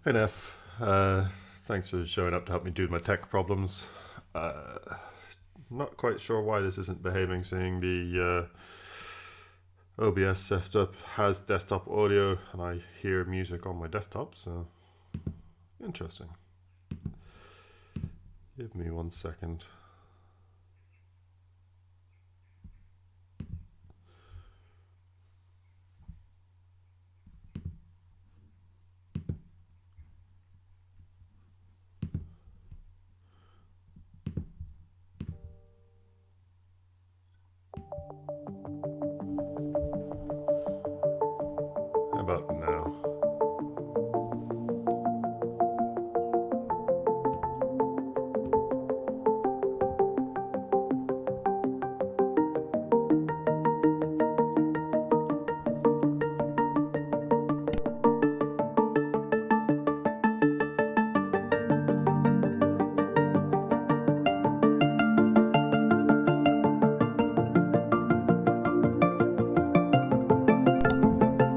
Hey Neff, thanks for showing up to help me do my tech problems. Not quite sure why this isn't behaving, seeing the OBS setup has desktop audio and I hear music on my desktop, so interesting. Give me 1 second. How about now?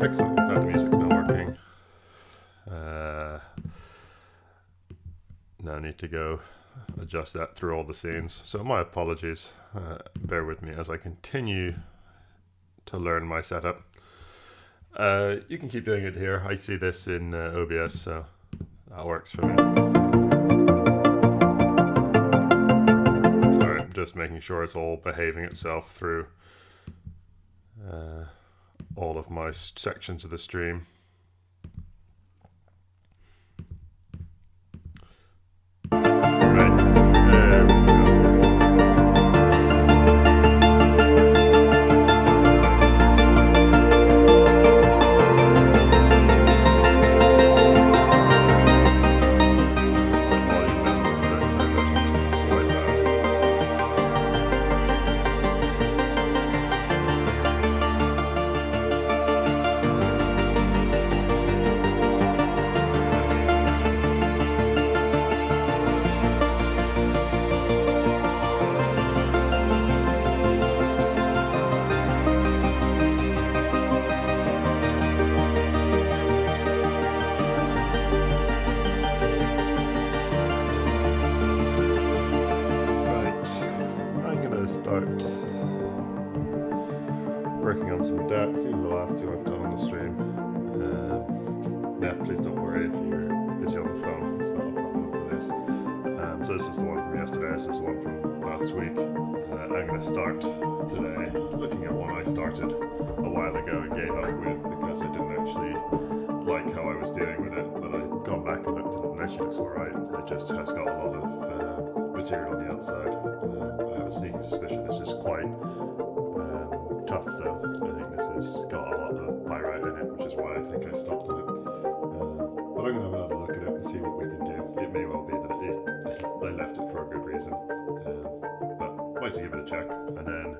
Excellent, glad the music's not working. Now I need to go adjust that through all the scenes. So my apologies, bear with me as I continue to learn my setup. You can keep doing it here. I see this in OBS, so that works for me. Sorry, I'm just making sure it's all behaving itself through all of my sections of the stream. Right, there we go. Volume down, that's quite loud. Right, I'm gonna start working on some decks. These are the last two I've done on the stream. Neff, please don't worry if you're busy on the phone. It's not a problem for this. So this was the one from yesterday. This is the one from last week. I'm gonna start today looking at one I started a while ago and gave up with because I didn't actually like how I was dealing with it. But I've gone back and looked at it and it actually looks alright. It just has got a lot of material on the outside. I have a sneaking suspicion this is quite tough though. I think this has got a lot of pyrite in it, which is why I think I stopped on it. But I'm going to have another look at it and see what we can do. It may well be that I left it for a good reason. But I'd like to give it a check. And then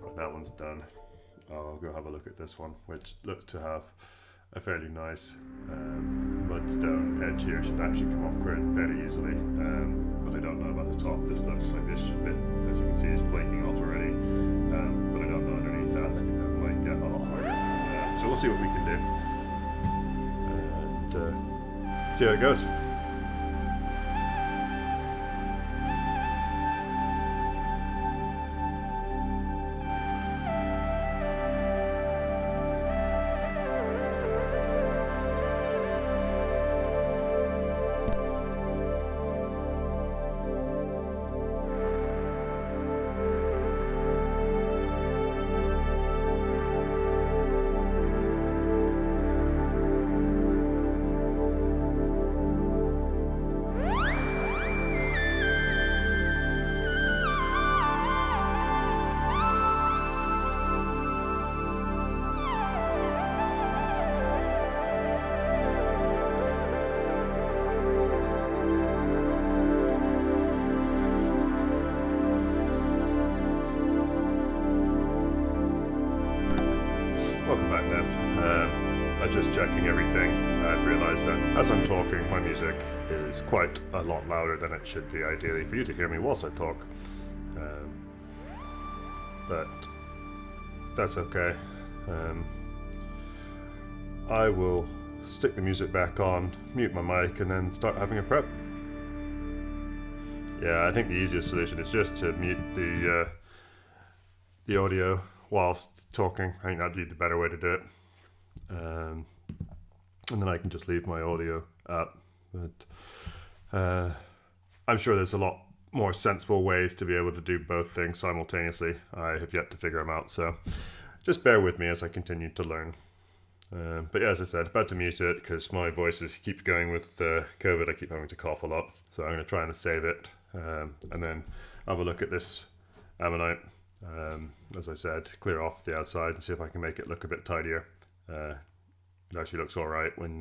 when that one's done, I'll go have a look at this one, which looks to have a fairly nice mudstone edge here. Should actually come off fairly easily, but I don't know about the top. This looks like this bit, as you can see, is flaking off already, but I don't know underneath that. I think that might get a lot harder. So we'll see what we can do and see how it goes. Welcome back, Nev. I'm just checking everything. I've realised that as I'm talking, my music is quite a lot louder than it should be, ideally, for you to hear me whilst I talk. But that's okay. I will stick the music back on, mute my mic, and then start having a prep. Yeah, I think the easiest solution is just to mute the audio whilst talking. I think that'd be the better way to do it. And then I can just leave my audio up. But I'm sure there's a lot more sensible ways to be able to do both things simultaneously. I have yet to figure them out, so just bear with me as I continue to learn. But yeah, as I said, about to mute it because my voice keeps going with COVID. I keep having to cough a lot, so I'm going to try and save it and then have a look at this ammonite. As I said, clear off the outside and see if I can make it look a bit tidier. It actually looks all right when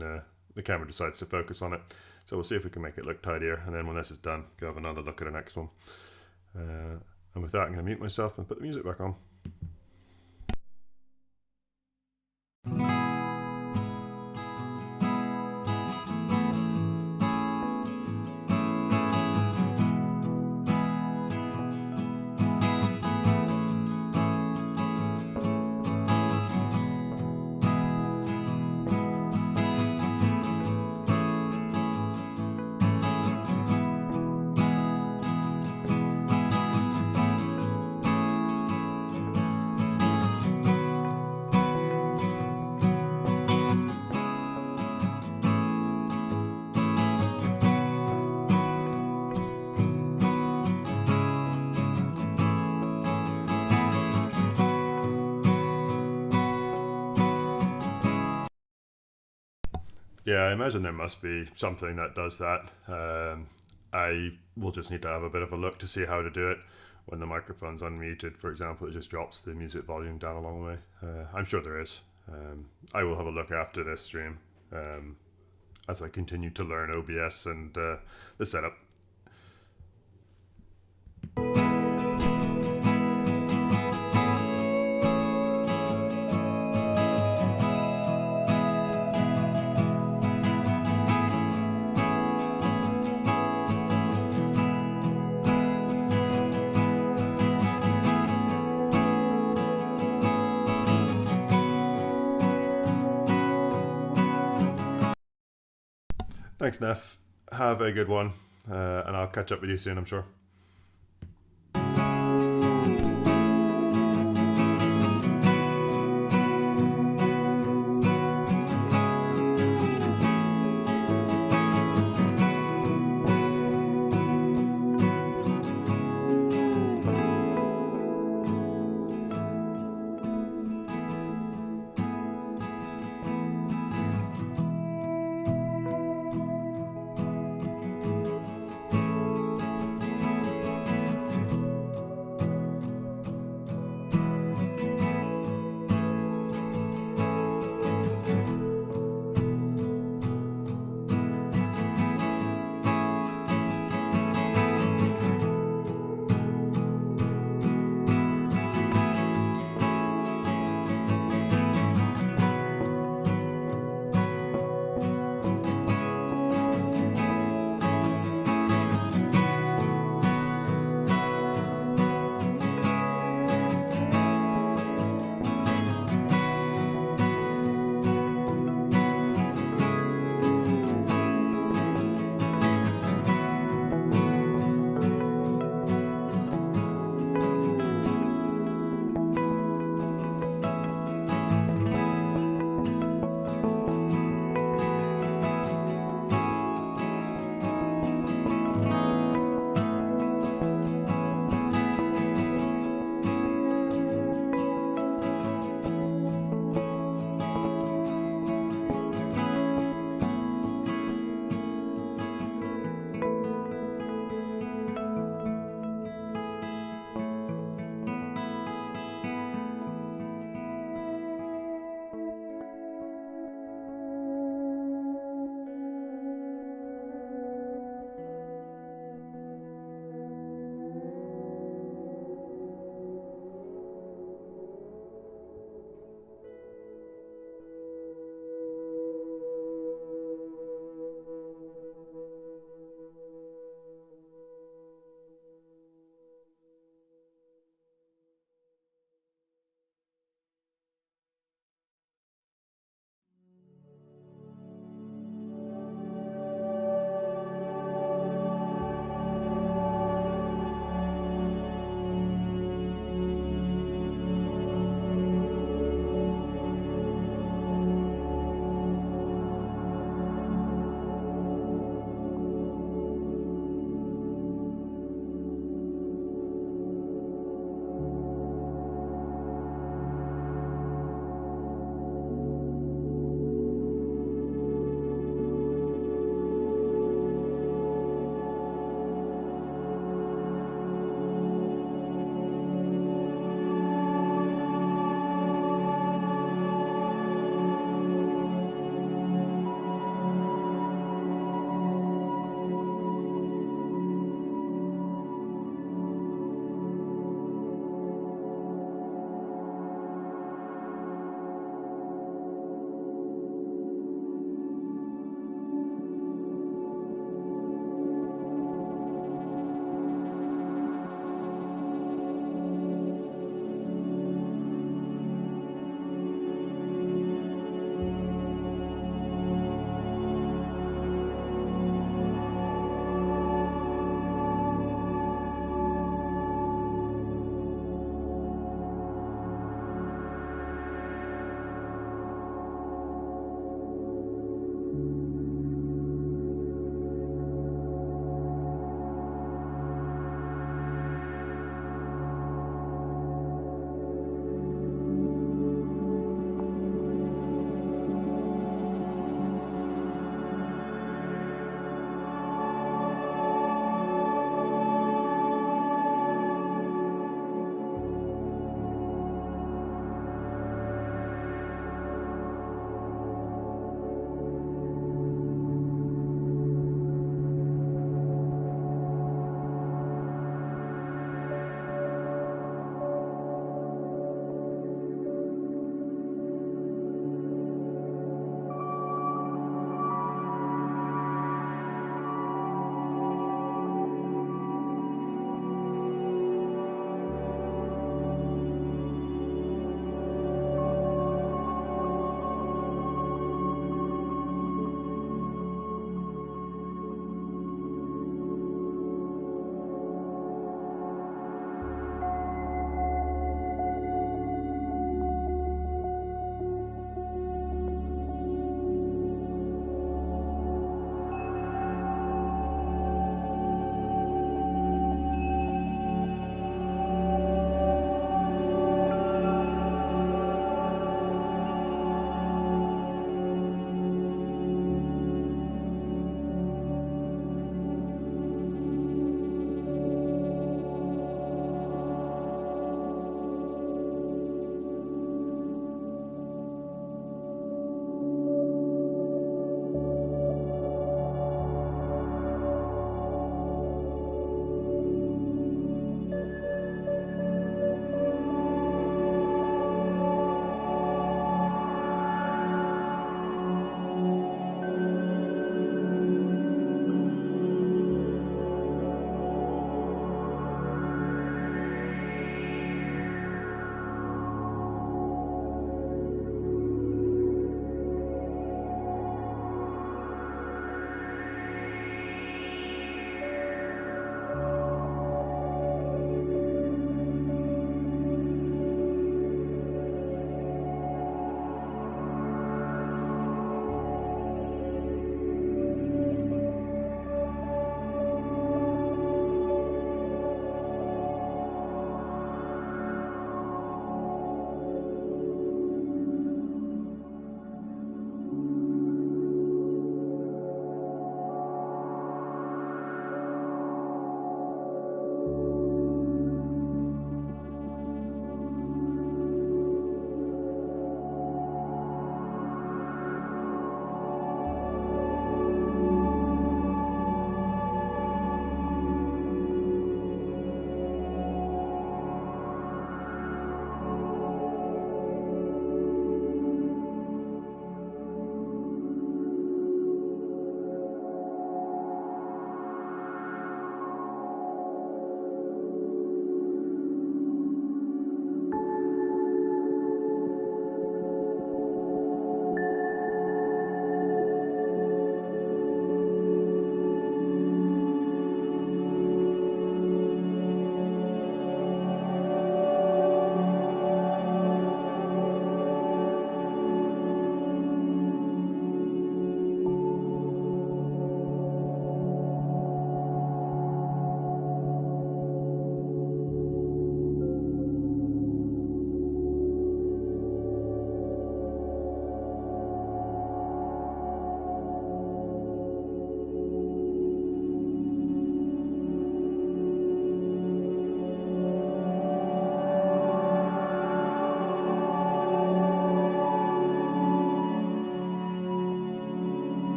the camera decides to focus on it. So we'll see if we can make it look tidier, and then when this is done, go have another look at the next one. And with that, I'm going to mute myself and put the music back on. Yeah, I imagine there must be something that does that. I will just need to have a bit of a look to see how to do it. When the microphone's unmuted, for example, it just drops the music volume down a long way. I'm sure there is. I will have a look after this stream as I continue to learn OBS and the setup. Thanks, Neff. Have a good one, and I'll catch up with you soon, I'm sure.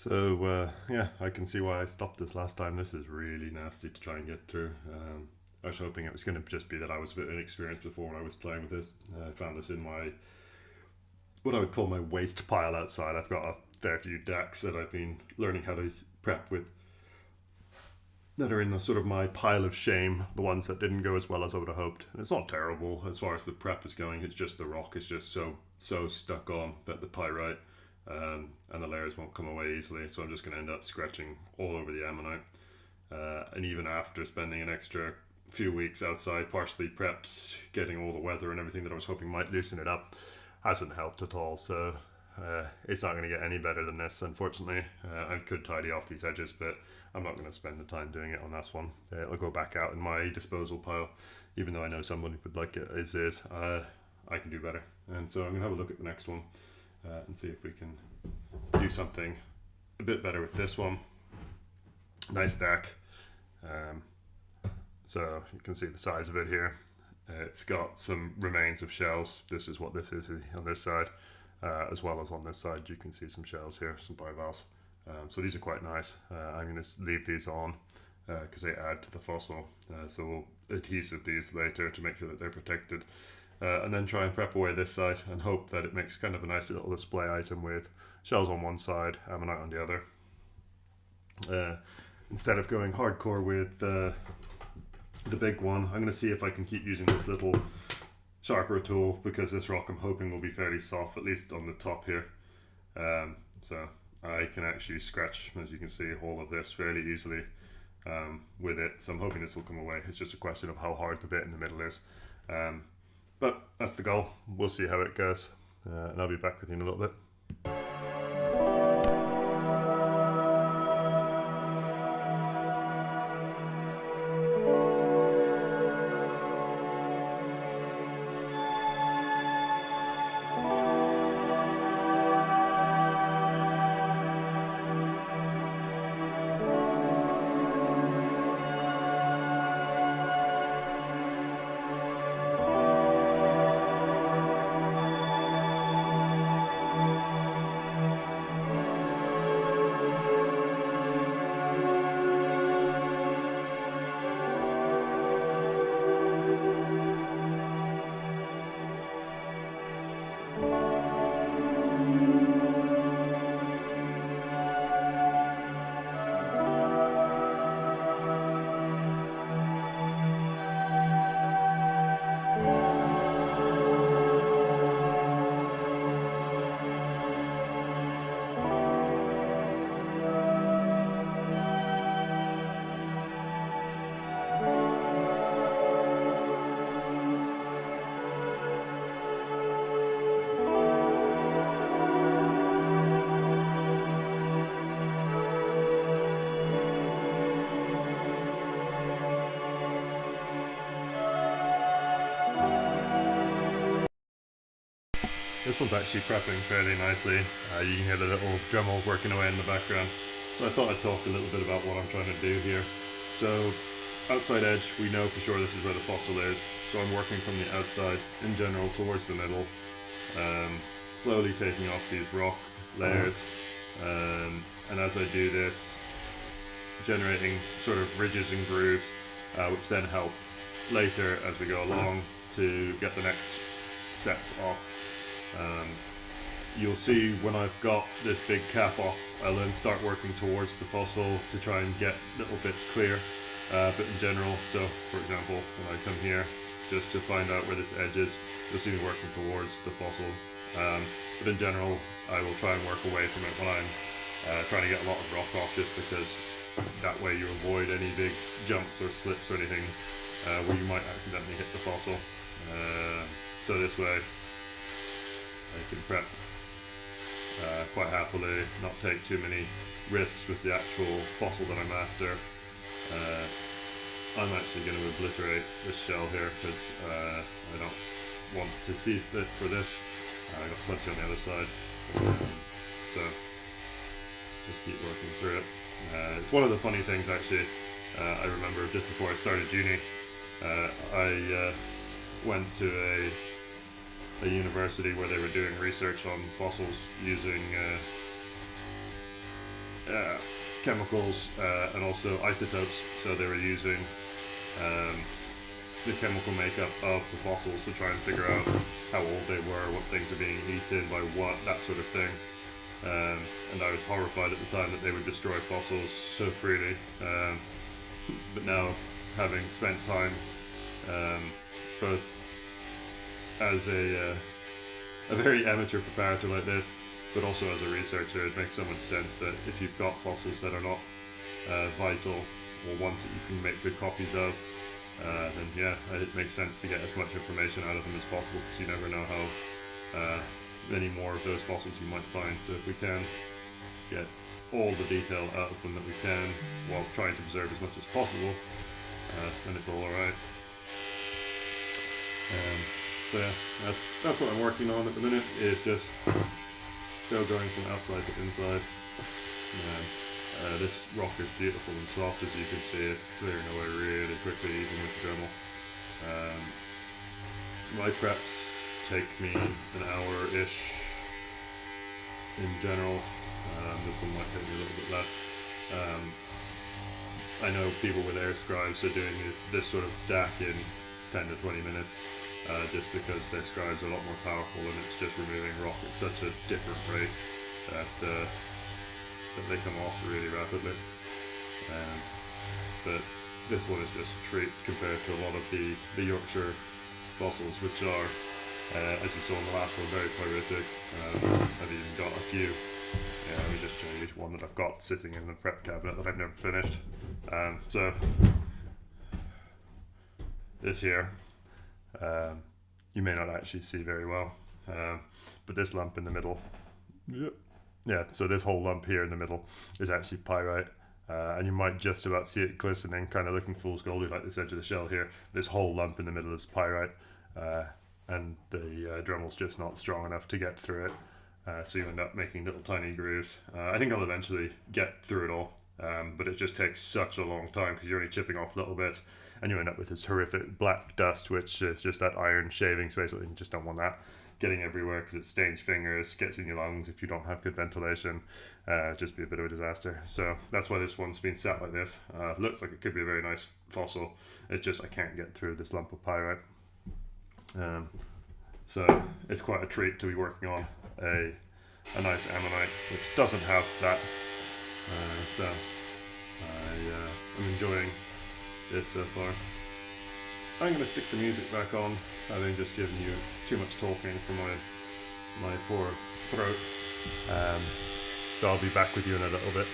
So yeah, I can see why I stopped this last time. This is really nasty to try and get through. I was hoping it was going to just be that I was a bit inexperienced before when I was playing with this. I found this in my, what I would call my waste pile outside. I've got a fair few decks that I've been learning how to prep with that are in the sort of my pile of shame, the ones that didn't go as well as I would have hoped. It's not terrible as far as the prep is going, it's just the rock is just so stuck on that the pyrite and the layers won't come away easily, so I'm just going to end up scratching all over the ammonite. And even after spending an extra few weeks outside, partially prepped, getting all the weather and everything that I was hoping might loosen it up, hasn't helped at all. So it's not going to get any better than this, unfortunately. I could tidy off these edges, but I'm not going to spend the time doing it on this one. It'll go back out in my disposal pile, even though I know somebody would like it as is. I can do better. And so I'm going to have a look at the next one and see if we can do something a bit better with this one. Nice deck. So you can see the size of it here. It's got some remains of shells. This is what this is on this side. As well as on this side, you can see some shells here, some bivalves. So these are quite nice. I'm going to leave these on because they add to the fossil. So we'll adhesive these later to make sure that they're protected. And then try and prep away this side and hope that it makes kind of a nice little display item with shells on one side, ammonite on the other. Instead of going hardcore with the big one, I'm going to see if I can keep using this little sharper tool, because this rock I'm hoping will be fairly soft, at least on the top here. So I can actually scratch, as you can see, all of this fairly easily with it. So I'm hoping this will come away. It's just a question of how hard the bit in the middle is. But that's the goal. We'll see how it goes. And I'll be back with you in a little bit. This one's actually prepping fairly nicely. You can hear the little Dremmel working away in the background. So I thought I'd talk a little bit about what I'm trying to do here. So outside edge, we know for sure this is where the fossil is. So I'm working from the outside in general towards the middle, slowly taking off these rock layers. And as I do this, generating sort of ridges and grooves, which then help later as we go along to get the next sets off. You'll see when I've got this big cap off, I'll then start working towards the fossil to try and get little bits clear. But in general, so for example, when I come here, just to find out where this edge is, you'll see me working towards the fossil. But in general, I will try and work away from it when I'm trying to get a lot of rock off, just because that way you avoid any big jumps or slips or anything where you might accidentally hit the fossil. So this way I can prep quite happily, not take too many risks with the actual fossil that I'm after. I'm actually going to obliterate this shell here because I don't want to see it for this. I got plenty on the other side, so just keep working through it. It's one of the funny things actually. I remember just before I started uni, I went to a university where they were doing research on fossils using chemicals and also isotopes. So they were using the chemical makeup of the fossils to try and figure out how old they were, what things were being eaten by what, that sort of thing. And I was horrified at the time that they would destroy fossils so freely. But now, having spent time both as a very amateur preparator like this, but also as a researcher, it makes so much sense that if you've got fossils that are not vital or ones that you can make good copies of, then yeah, it makes sense to get as much information out of them as possible, because you never know how many more of those fossils you might find. So if we can get all the detail out of them that we can, whilst trying to preserve as much as possible, then it's all alright. So yeah, that's what I'm working on at the minute, is just still going from outside to inside. This rock is beautiful and soft, as you can see. It's clearing away really quickly, even with the Dremel. My preps take me an hour-ish in general. This one might take me a little bit less. I know people with air scribes are doing this sort of DAC in 10 to 20 minutes, just because their scribes are a lot more powerful and it's just removing rock at such a different rate that they come off really rapidly. But this one is just a treat compared to a lot of the Yorkshire fossils, which are, as you saw in the last one, very pyritic. I've even got a few. Let me just show you one that I've got sitting in the prep cabinet that I've never finished. So this here, you may not actually see very well, but this lump in the middle, yeah, so this whole lump here in the middle is actually pyrite, and you might just about see it glistening, kind of looking fool's goldy like this edge of the shell here. This whole lump in the middle is pyrite, and the Dremmel's just not strong enough to get through it, so you end up making little tiny grooves. I think I'll eventually get through it all, but it just takes such a long time because you're only chipping off little bits, and you end up with this horrific black dust, which is just that iron shavings basically. You just don't want that getting everywhere because it stains fingers, gets in your lungs if you don't have good ventilation. Just be a bit of a disaster. So that's why this one's been sat like this. Looks like it could be a very nice fossil. It's just I can't get through this lump of pyrite. So it's quite a treat to be working on a nice ammonite which doesn't have that. So I'm enjoying this so far. I'm going to stick the music back on, having just given you too much talking for my poor throat. So I'll be back with you in a little bit.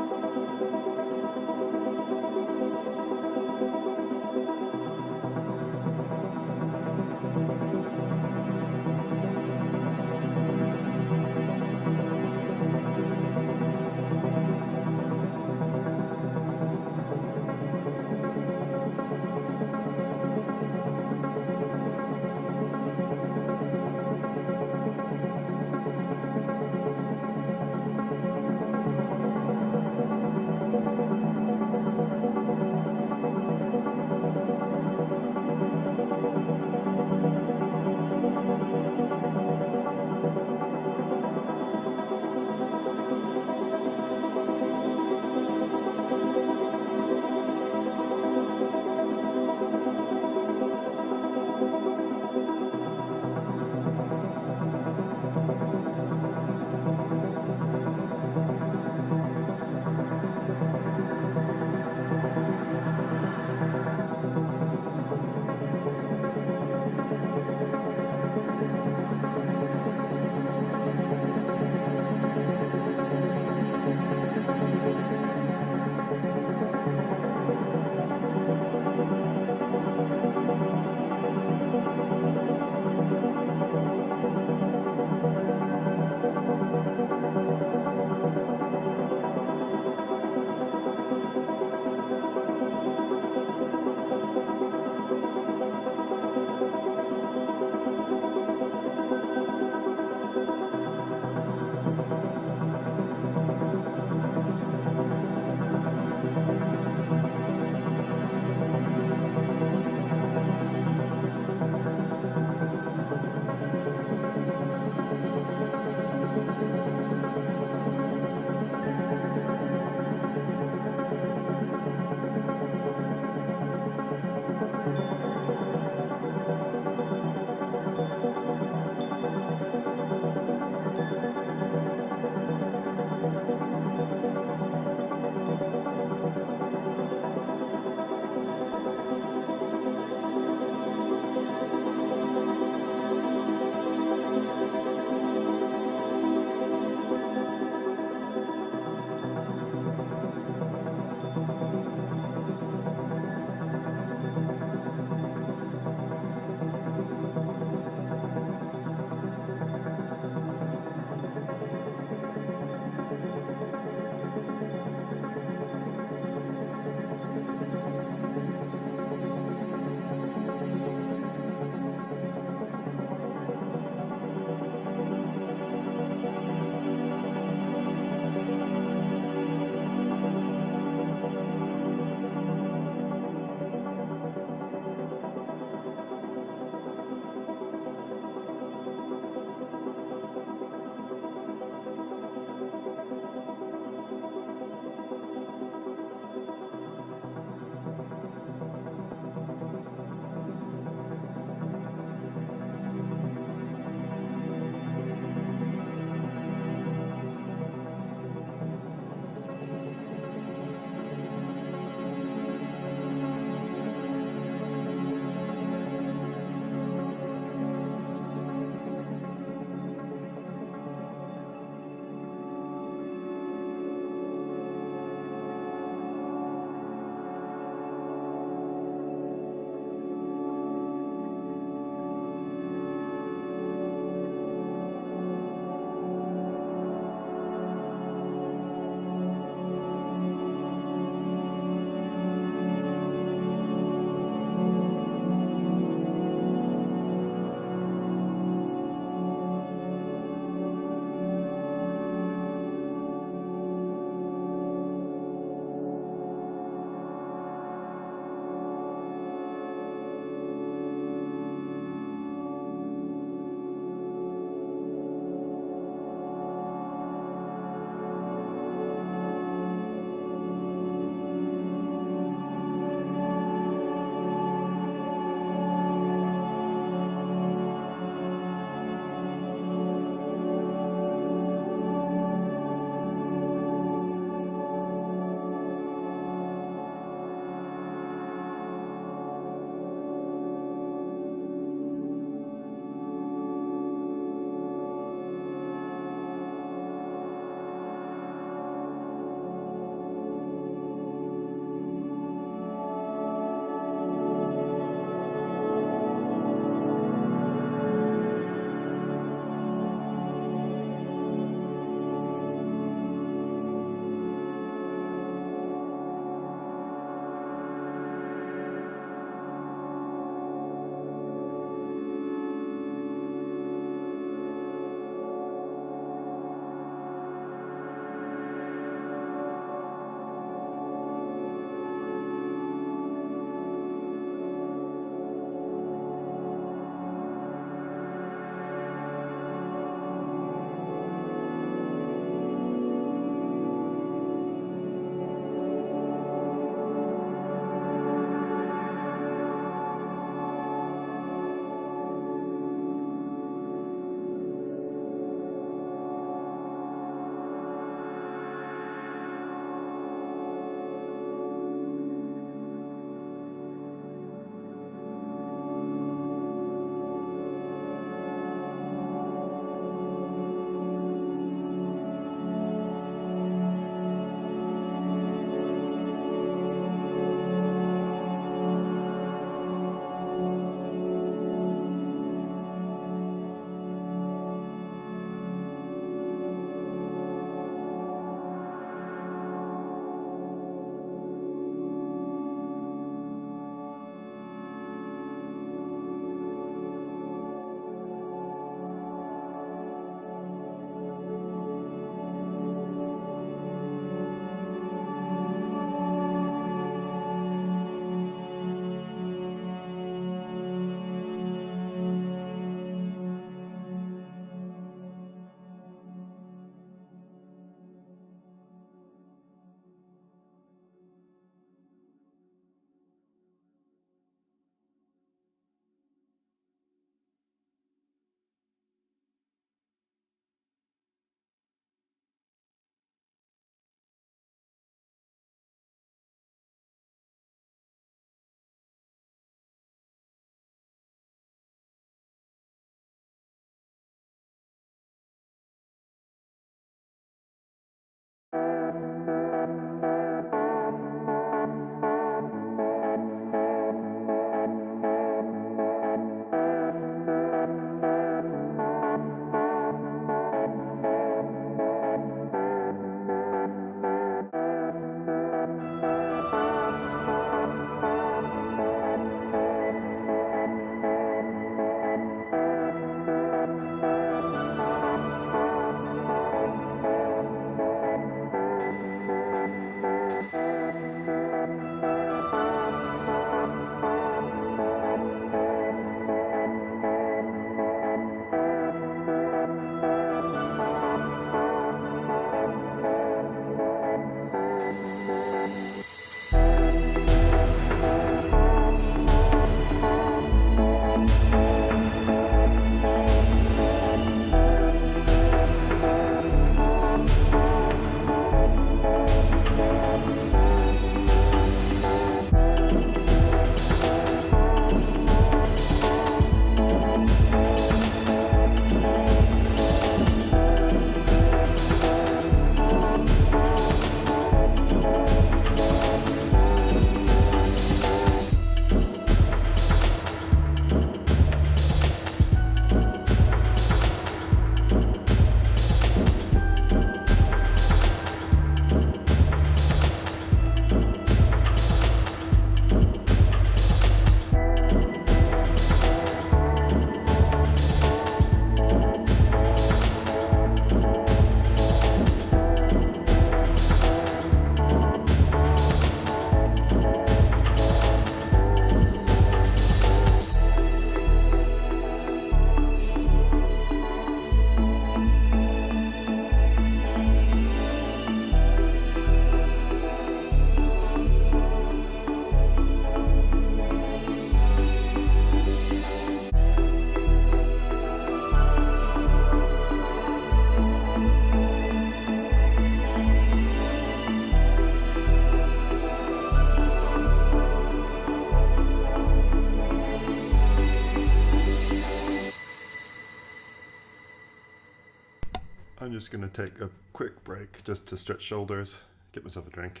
going to take a quick break just to stretch shoulders, get myself a drink.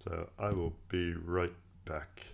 So I will be right back.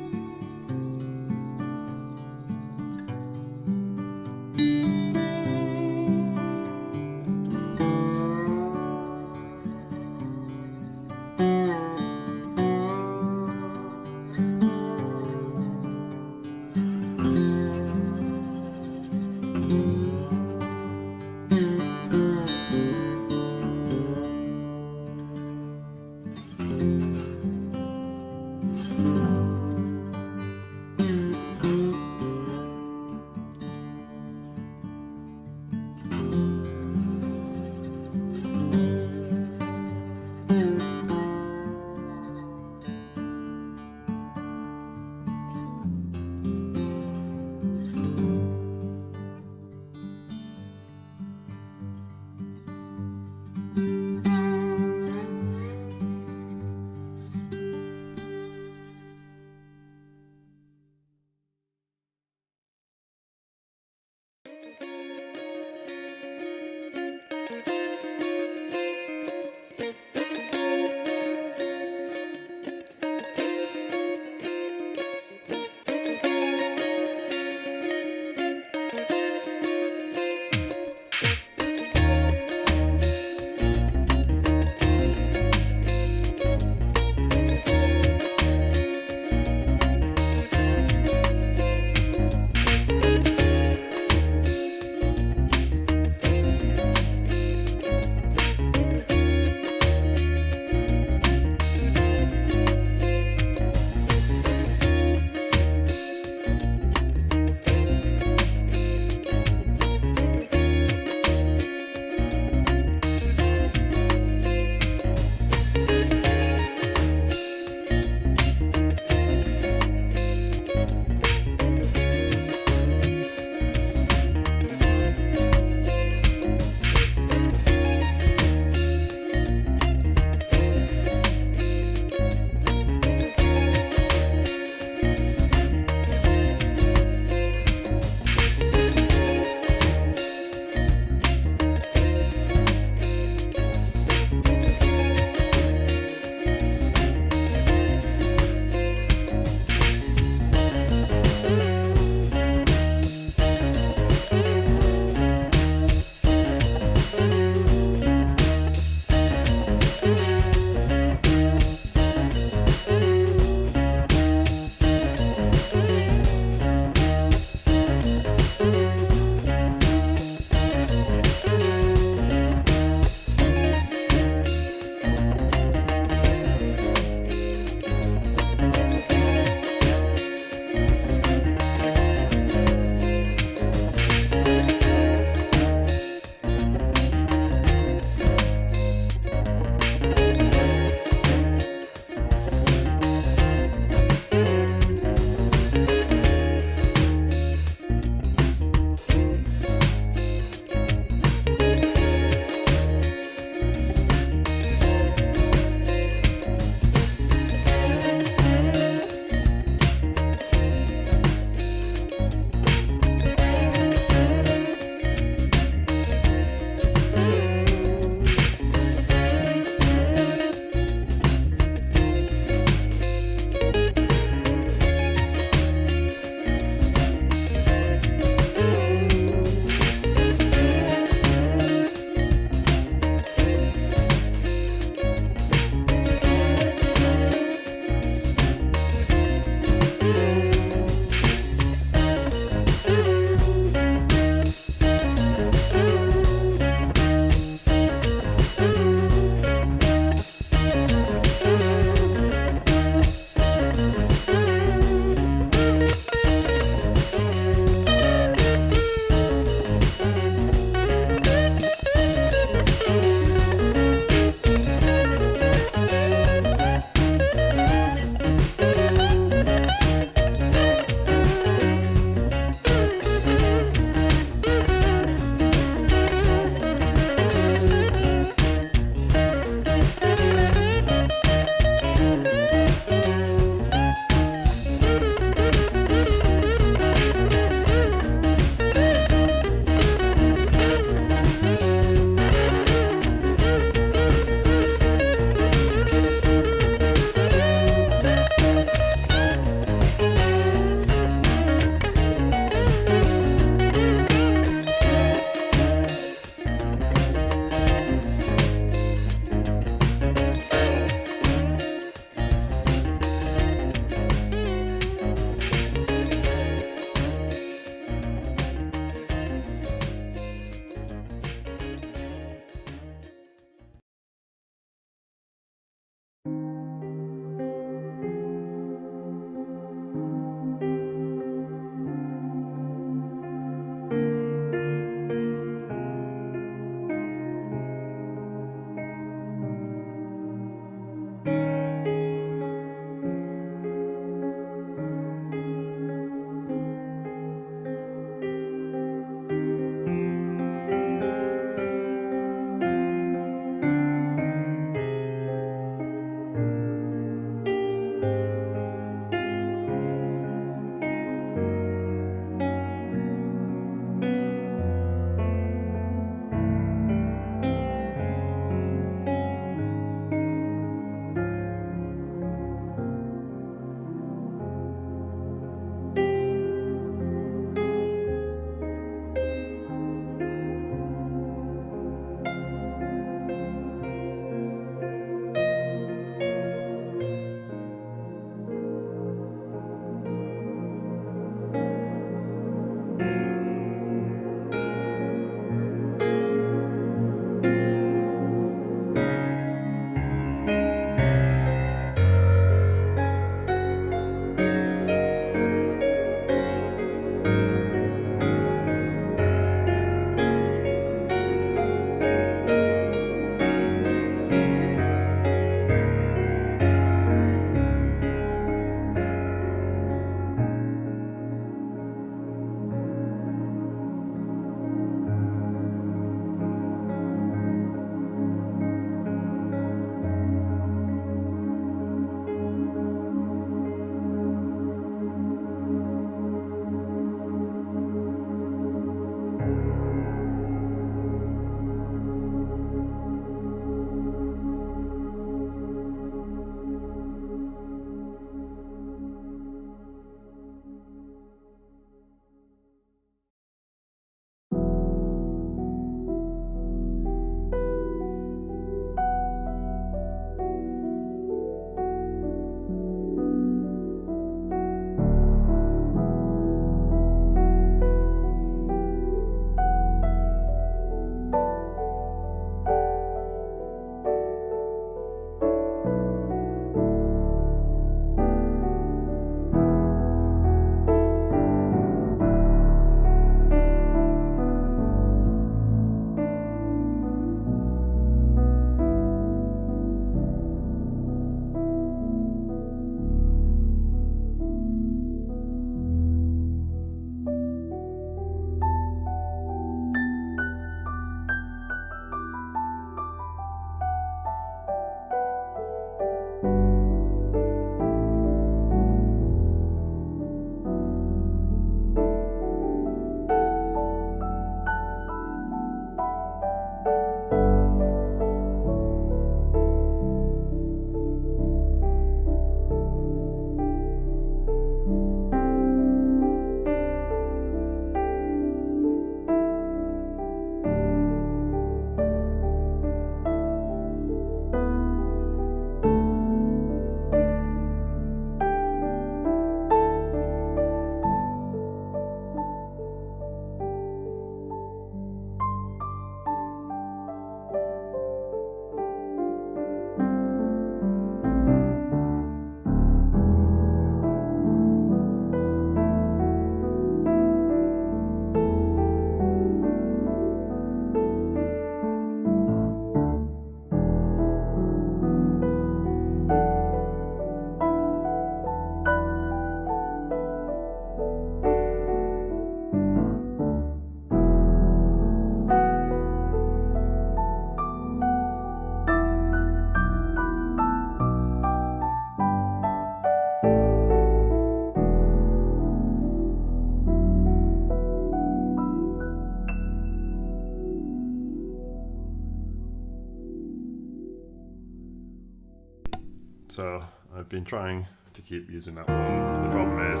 So I've been trying to keep using that one. The problem is,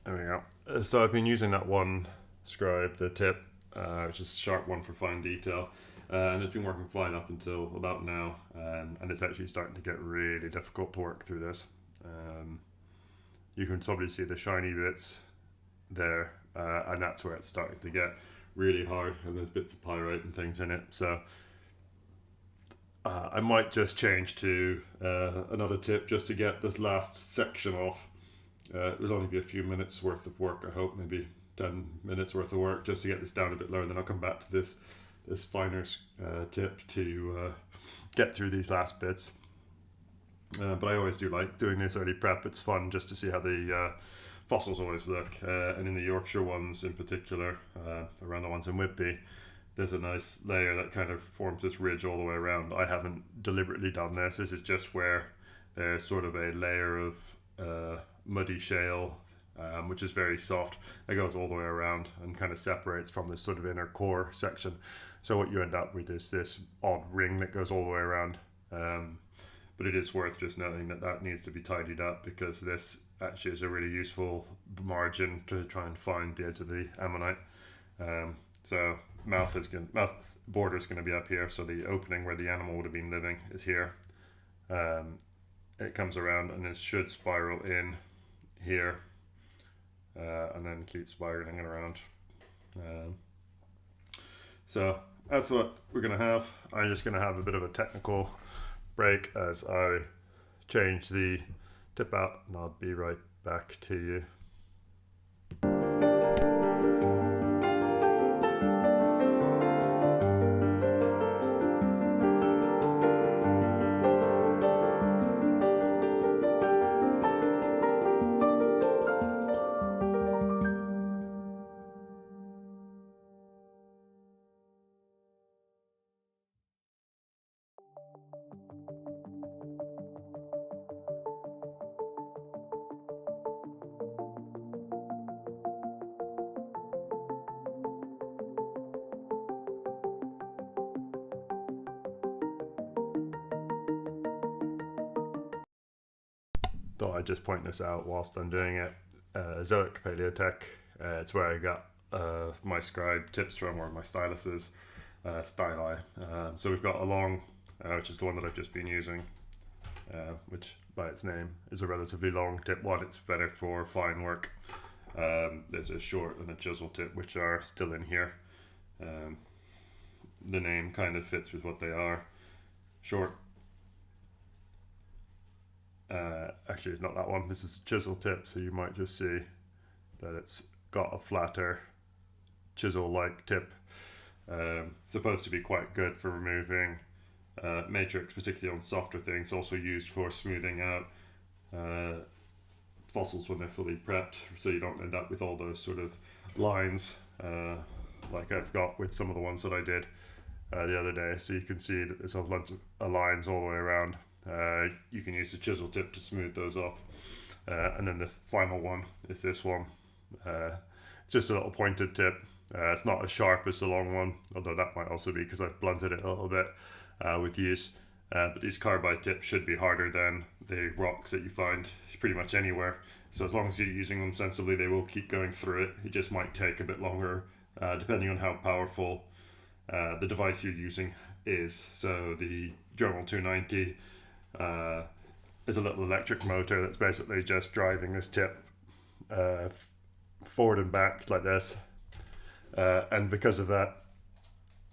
there we go. So I've been using that one scribe, the tip, which is a sharp one for fine detail, and it's been working fine up until about now, and it's actually starting to get really difficult to work through this. You can probably see the shiny bits there, and that's where it's starting to get really hard, and there's bits of pyrite and things in it. So I might just change to another tip just to get this last section off. It'll only be a few minutes worth of work, I hope, maybe 10 minutes worth of work just to get this down a bit lower, and then I'll come back to this finer tip to get through these last bits. But I always do like doing this early prep. It's fun just to see how the fossils always look, and in the Yorkshire ones in particular, around the ones in Whitby, there's a nice layer that kind of forms this ridge all the way around. I haven't deliberately done this. This is just where there's sort of a layer of muddy shale, which is very soft, that goes all the way around and kind of separates from this sort of inner core section. So what you end up with is this odd ring that goes all the way around. But it is worth just noting that that needs to be tidied up, because this actually is a really useful margin to try and find the edge of the ammonite. So mouth border is going to be up here, so the opening where the animal would have been living is here. It comes around and it should spiral in here, and then keep spiraling around. So that's what we're going to have. I'm just going to have a bit of a technical break as I change the tip out, and I'll be right back to you. Thought I'd just point this out whilst I'm doing it. Zoic Paleotech, it's where I got my scribe tips from, or my styluses, styli. So we've got a long, which is the one that I've just been using, which by its name is a relatively long tip one. It's better for fine work. There's a short and a chisel tip, which are still in here. The name kind of fits with what they are. Short. Actually, it's not that one. This is a chisel tip, so you might just see that it's got a flatter chisel-like tip. Supposed to be quite good for removing matrix, particularly on softer things. Also used for smoothing out fossils when they're fully prepped, so you don't end up with all those sort of lines like I've got with some of the ones that I did the other day. So you can see that there's a bunch of lines all the way around. You can use the chisel tip to smooth those off, and then the final one is this one. It's just a little pointed tip. It's not as sharp as the long one, although that might also be because I've blunted it a little bit with use. But these carbide tips should be harder than the rocks that you find pretty much anywhere. So as long as you're using them sensibly, they will keep going through it. It just might take a bit longer, depending on how powerful the device you're using is. So the Dremmel 290 is a little electric motor that's basically just driving this tip forward and back like this, and because of that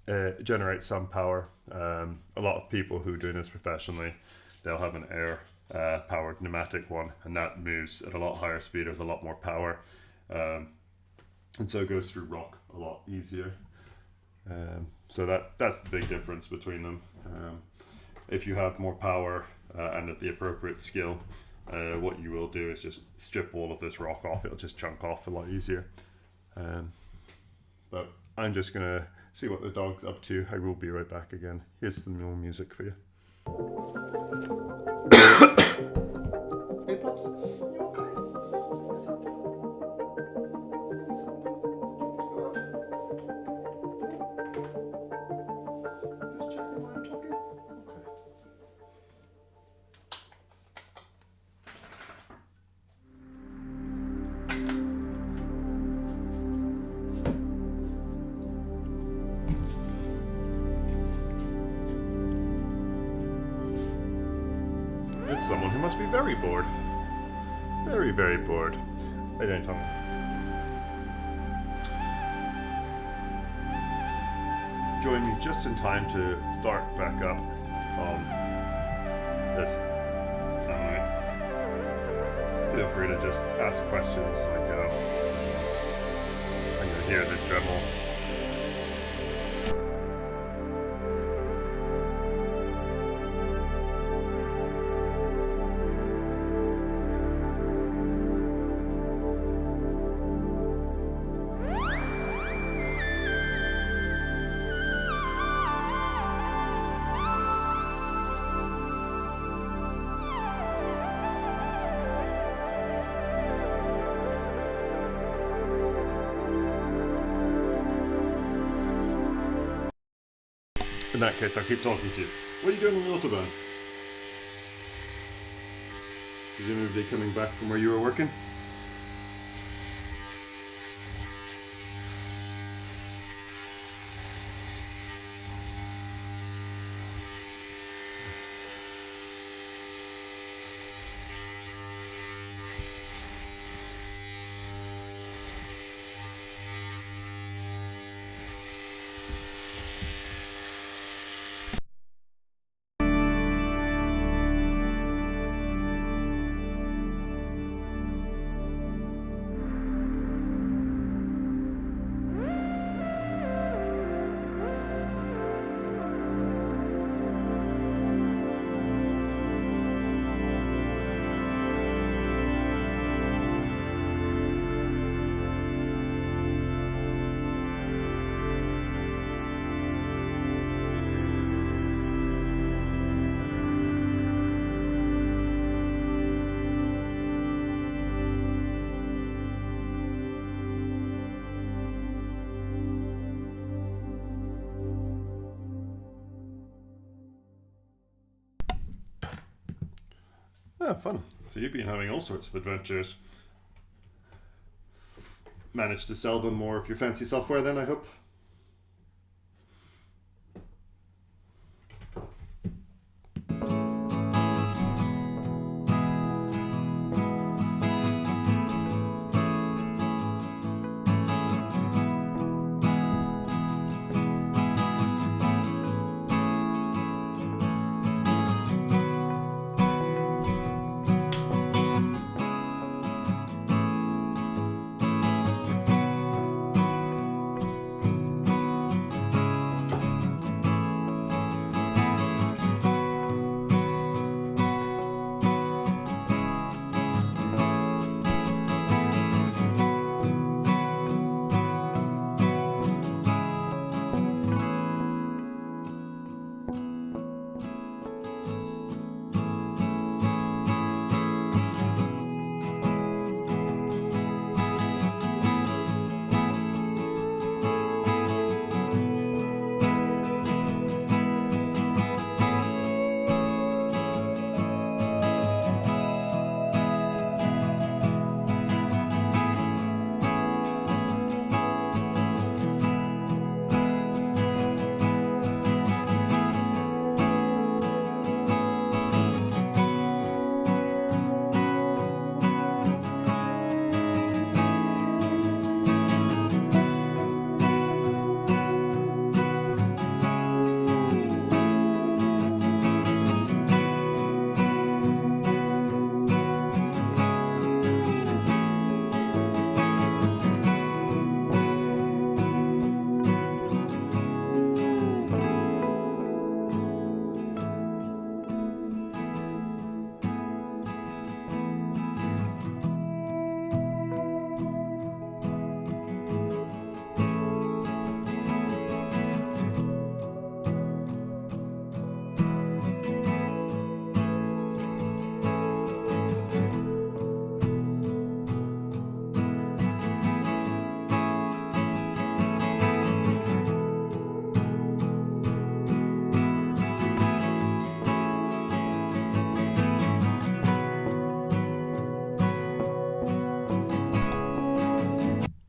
it generates some power. A lot of people who are doing this professionally, they'll have an air powered pneumatic one, and that moves at a lot higher speed with a lot more power, and so it goes through rock a lot easier. So that's the big difference between them. If you have more power and at the appropriate skill, what you will do is just strip all of this rock off. It'll just chunk off a lot easier. But I'm just gonna see what the dog's up to. I will be right back again. Here's some more music for you. Hey pups, you okay? What's up? Just checking why I'm talking. someone who must be very bored. Very, very bored. How you doing, Tommy? Join me just in time to start back up on this. Alright. Feel free to just ask questions as I go. I'm going to hear the Dremmel. In that case, I'll keep talking to you. What are you doing on the Autobahn? Presumably coming back from where you were working? Oh, fun. So you've been having all sorts of adventures. Managed to sell them more of your fancy software then, I hope?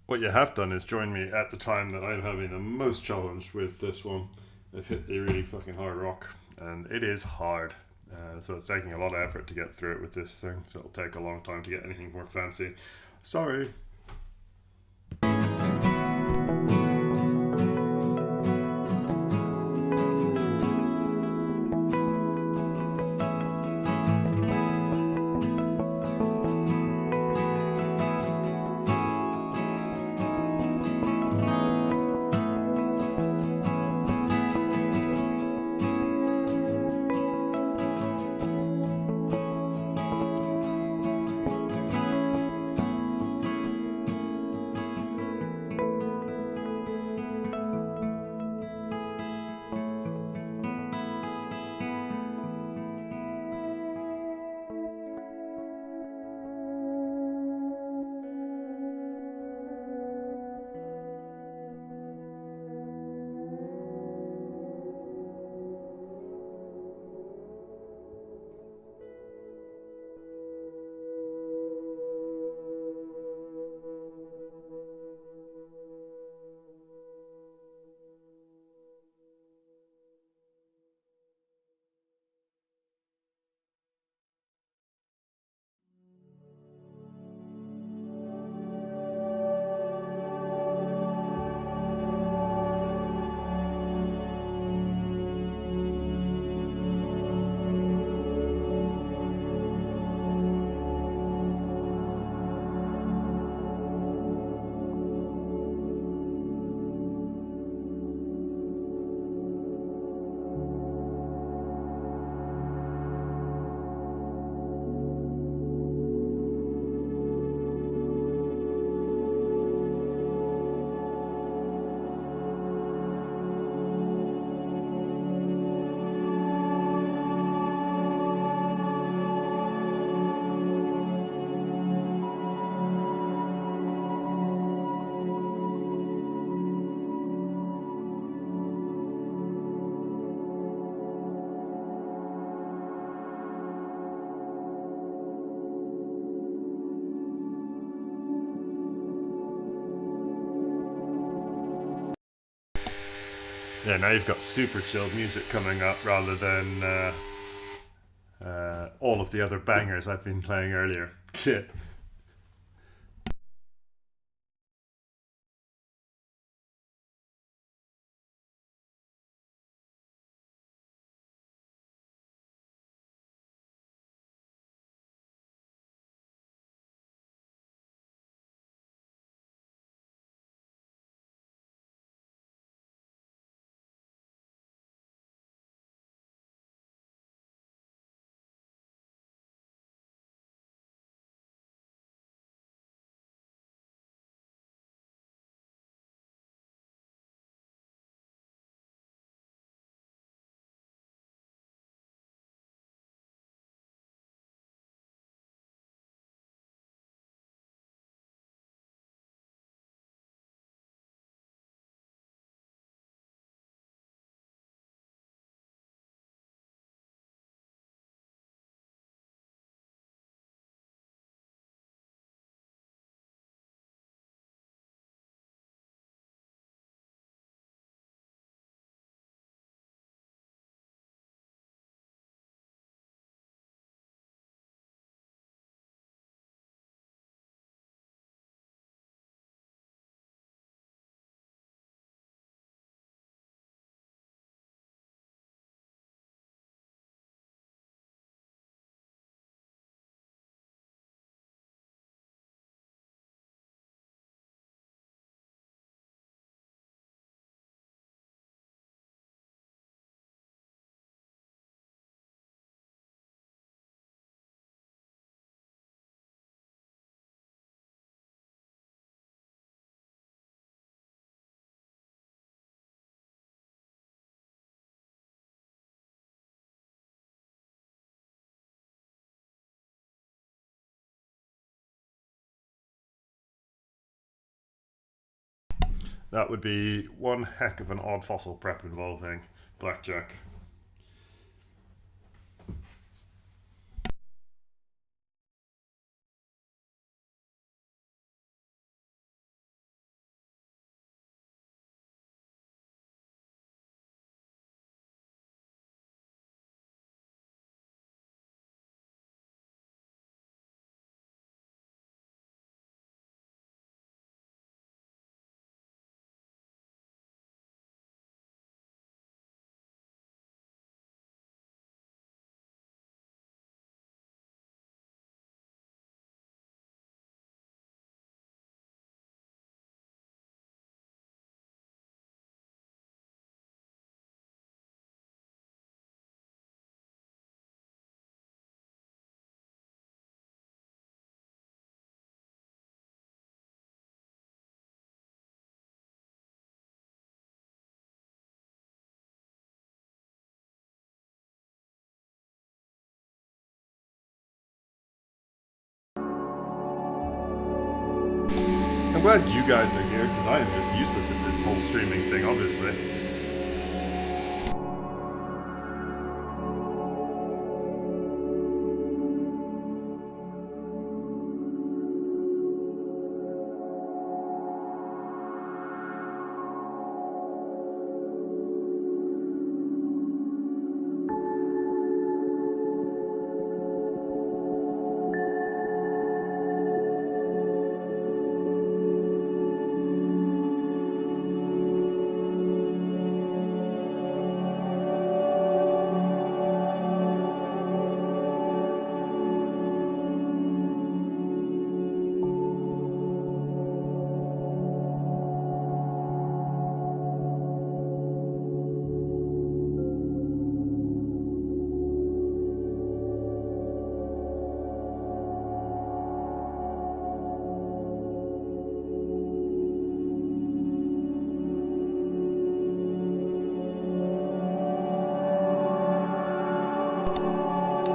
What you have done is join me at the time that I'm having the most challenge with this one. I've hit the really fucking hard rock, and it is hard. So it's taking a lot of effort to get through it with this thing, so it'll take a long time to get anything more fancy. Sorry. Yeah, now you've got super chilled music coming up rather than all of the other bangers I've been playing earlier. That would be one heck of an odd fossil prep involving blackjack. glad you guys are here, because I am just useless at this whole streaming thing, obviously.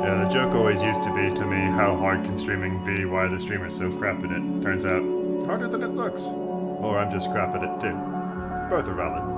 Yeah, the joke always used to be to me, how hard can streaming be, why are the streamers so crap at it? Turns out, harder than it looks. Or I'm just crap at it too. Both are valid.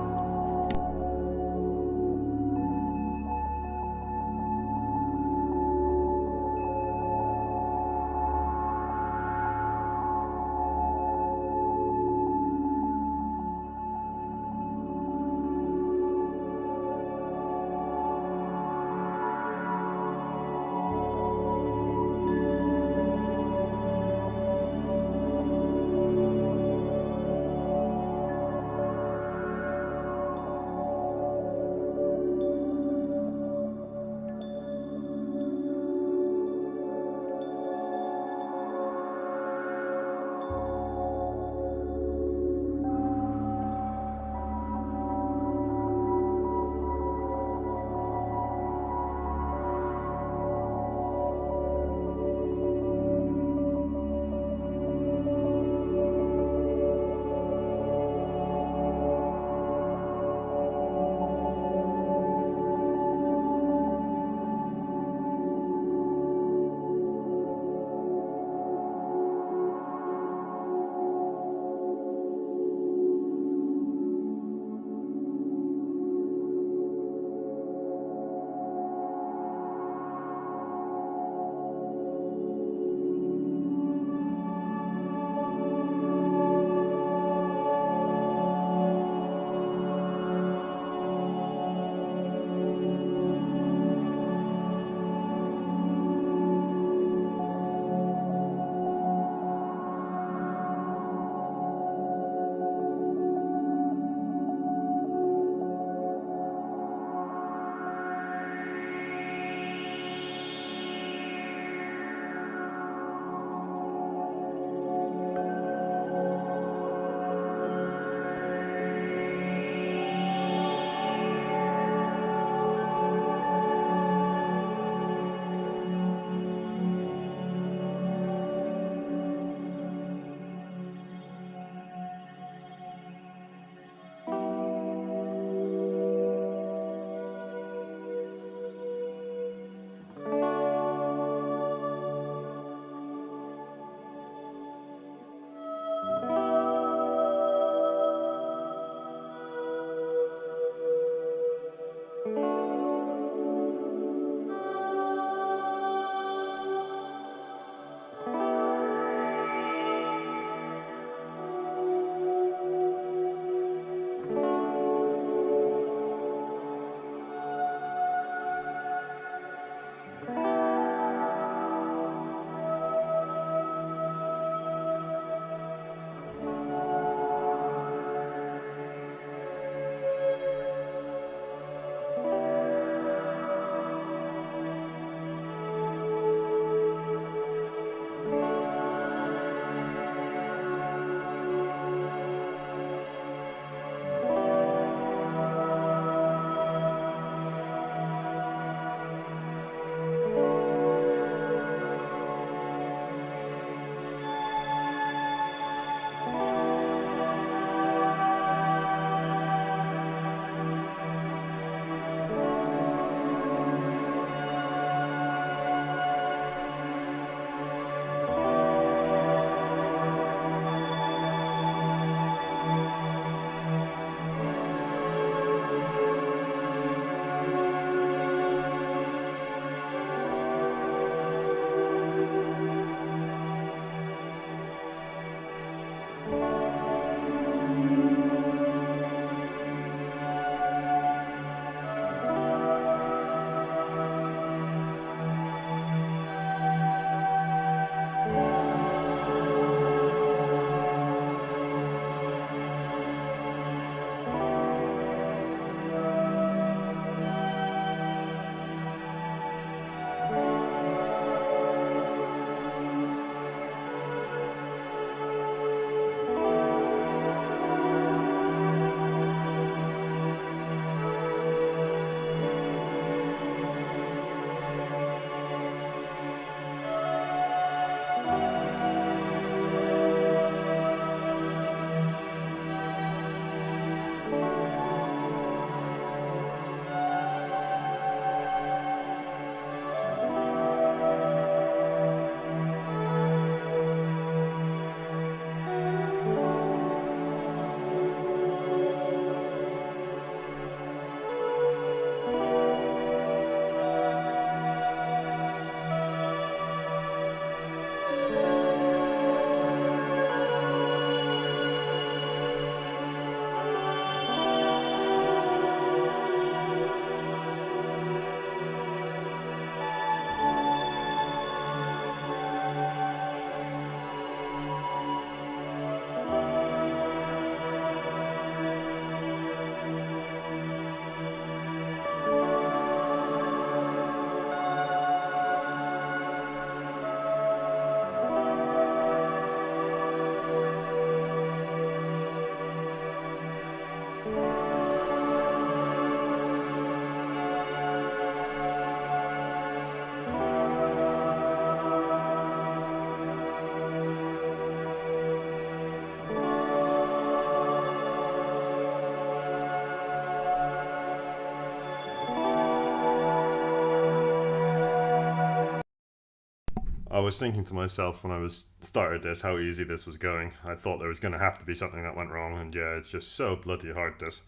I was thinking to myself when I was started this how easy this was going. I thought there was going to have to be something that went wrong, and yeah, it's just so bloody hard. This,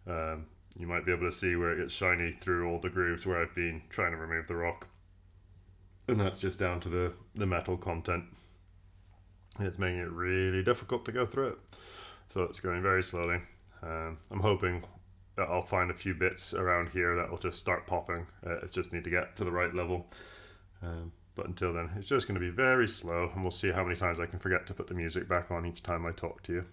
you might be able to see where it gets shiny through all the grooves where I've been trying to remove the rock, and that's just down to the metal content. And it's making it really difficult to go through it. So it's going very slowly. I'm hoping that I'll find a few bits around here that will just start popping. It just need to get to the right level. But until then, it's just going to be very slow, and we'll see how many times I can forget to put the music back on each time I talk to you.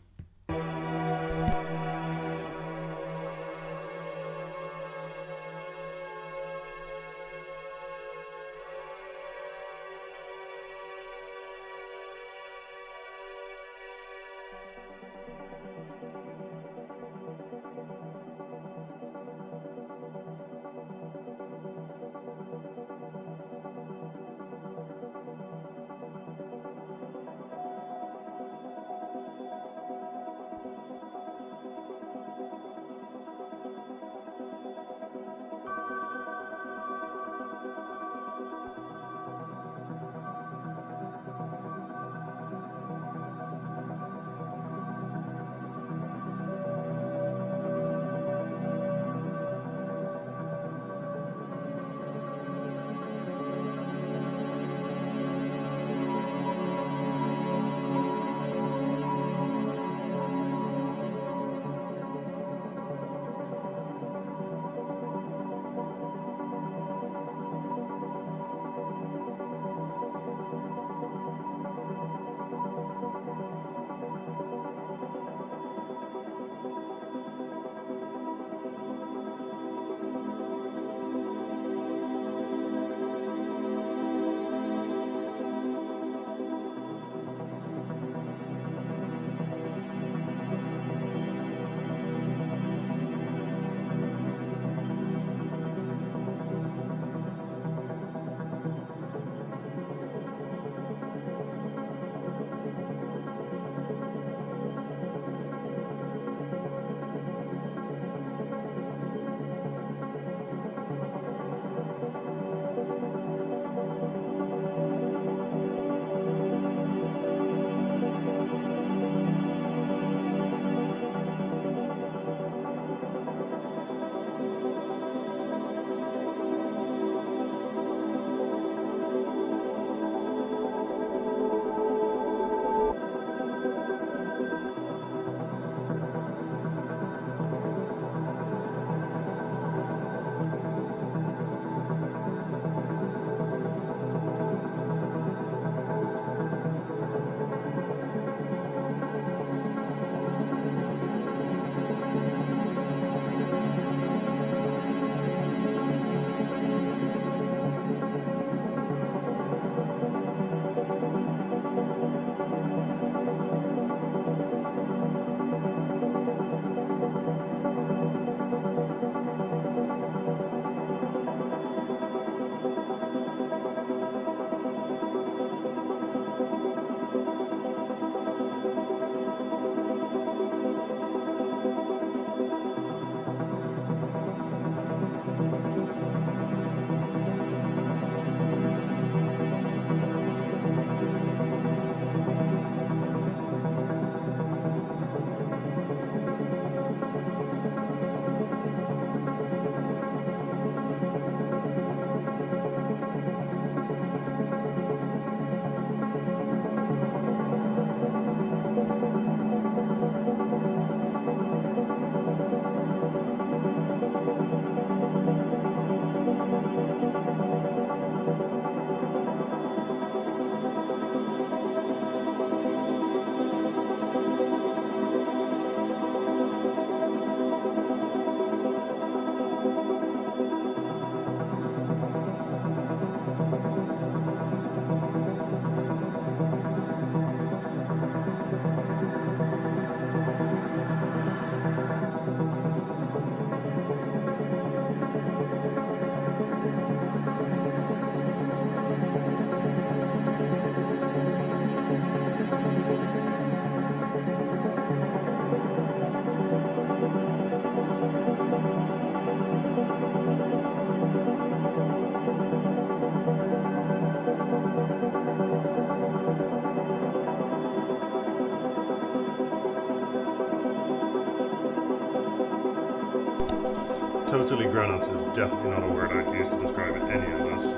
Totally grown-ups is definitely not a word I'd use to describe any of us.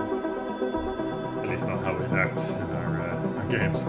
At least not how we act in our games.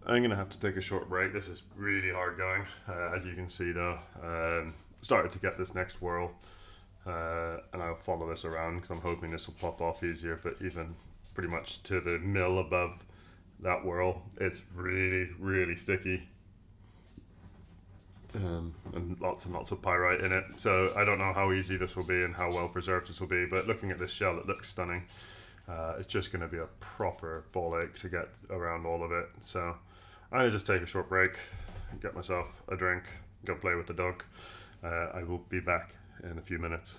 I'm going to have to take a short break. This is really hard going, as you can see though. Started to get this next whirl, and I'll follow this around because I'm hoping this will pop off easier, but even pretty much to the mill above that whirl, it's really, really sticky. And lots of pyrite in it, so I don't know how easy this will be and how well preserved this will be, but looking at this shell, it looks stunning. It's just going to be a proper ball ache to get around all of it, so I'm going to just take a short break, get myself a drink, go play with the dog. I will be back in a few minutes.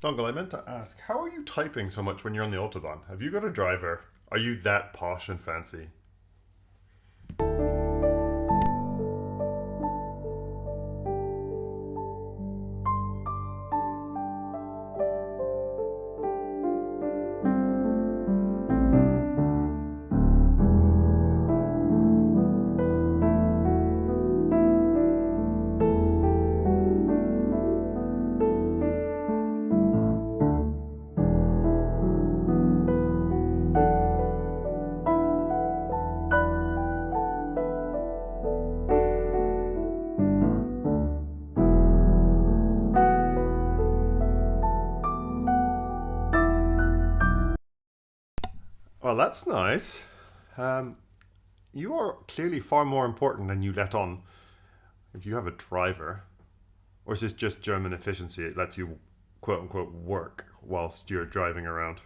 Dongle, I meant to ask, how are you typing so much when you're on the Autobahn? Have you got a driver? Are you that posh and fancy? Well, that's nice. You are clearly far more important than you let on. If you have a driver, or is this just German efficiency? It lets you, quote unquote, work whilst you're driving around.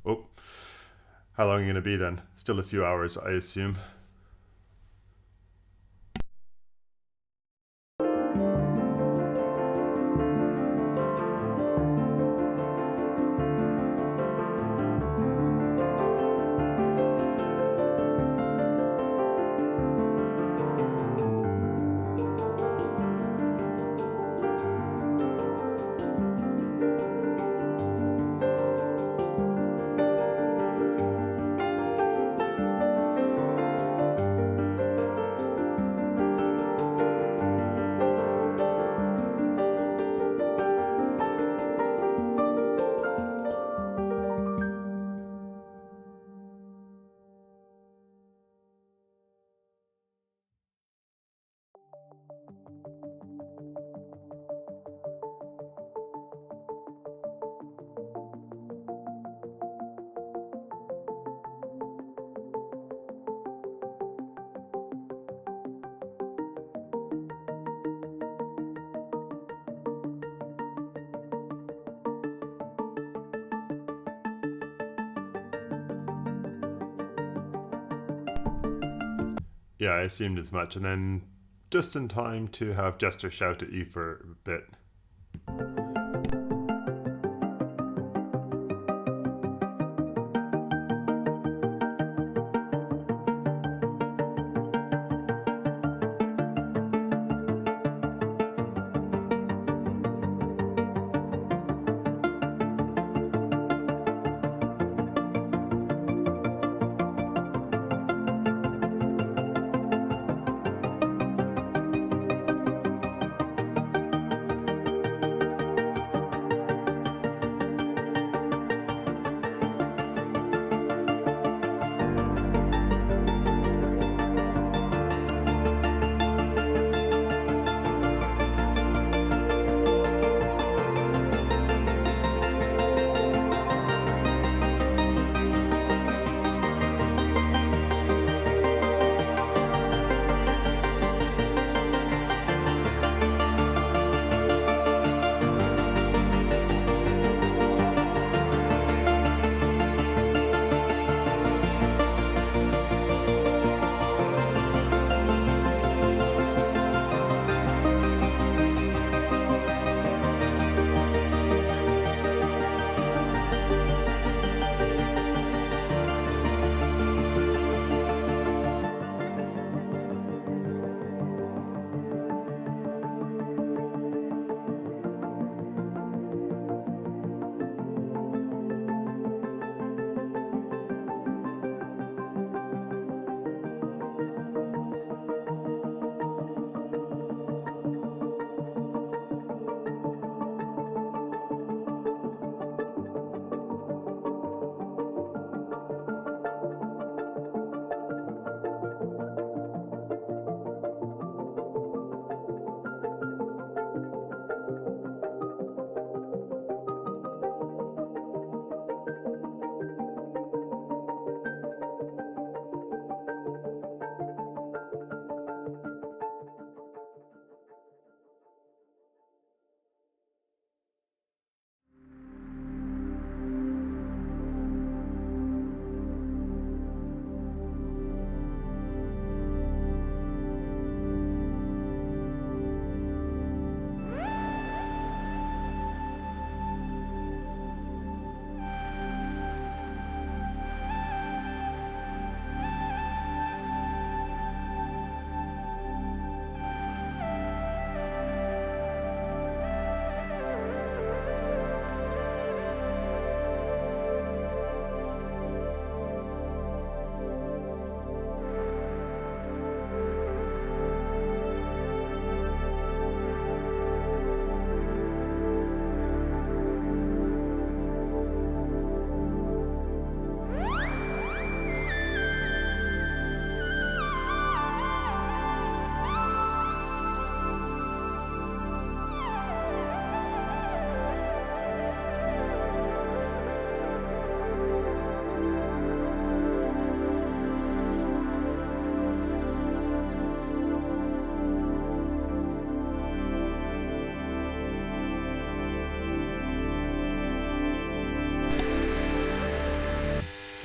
Oh, how long are you going to be then? Still a few hours, I assume. Yeah, I assumed as much, and then just in time to have Jester shout at you for a bit.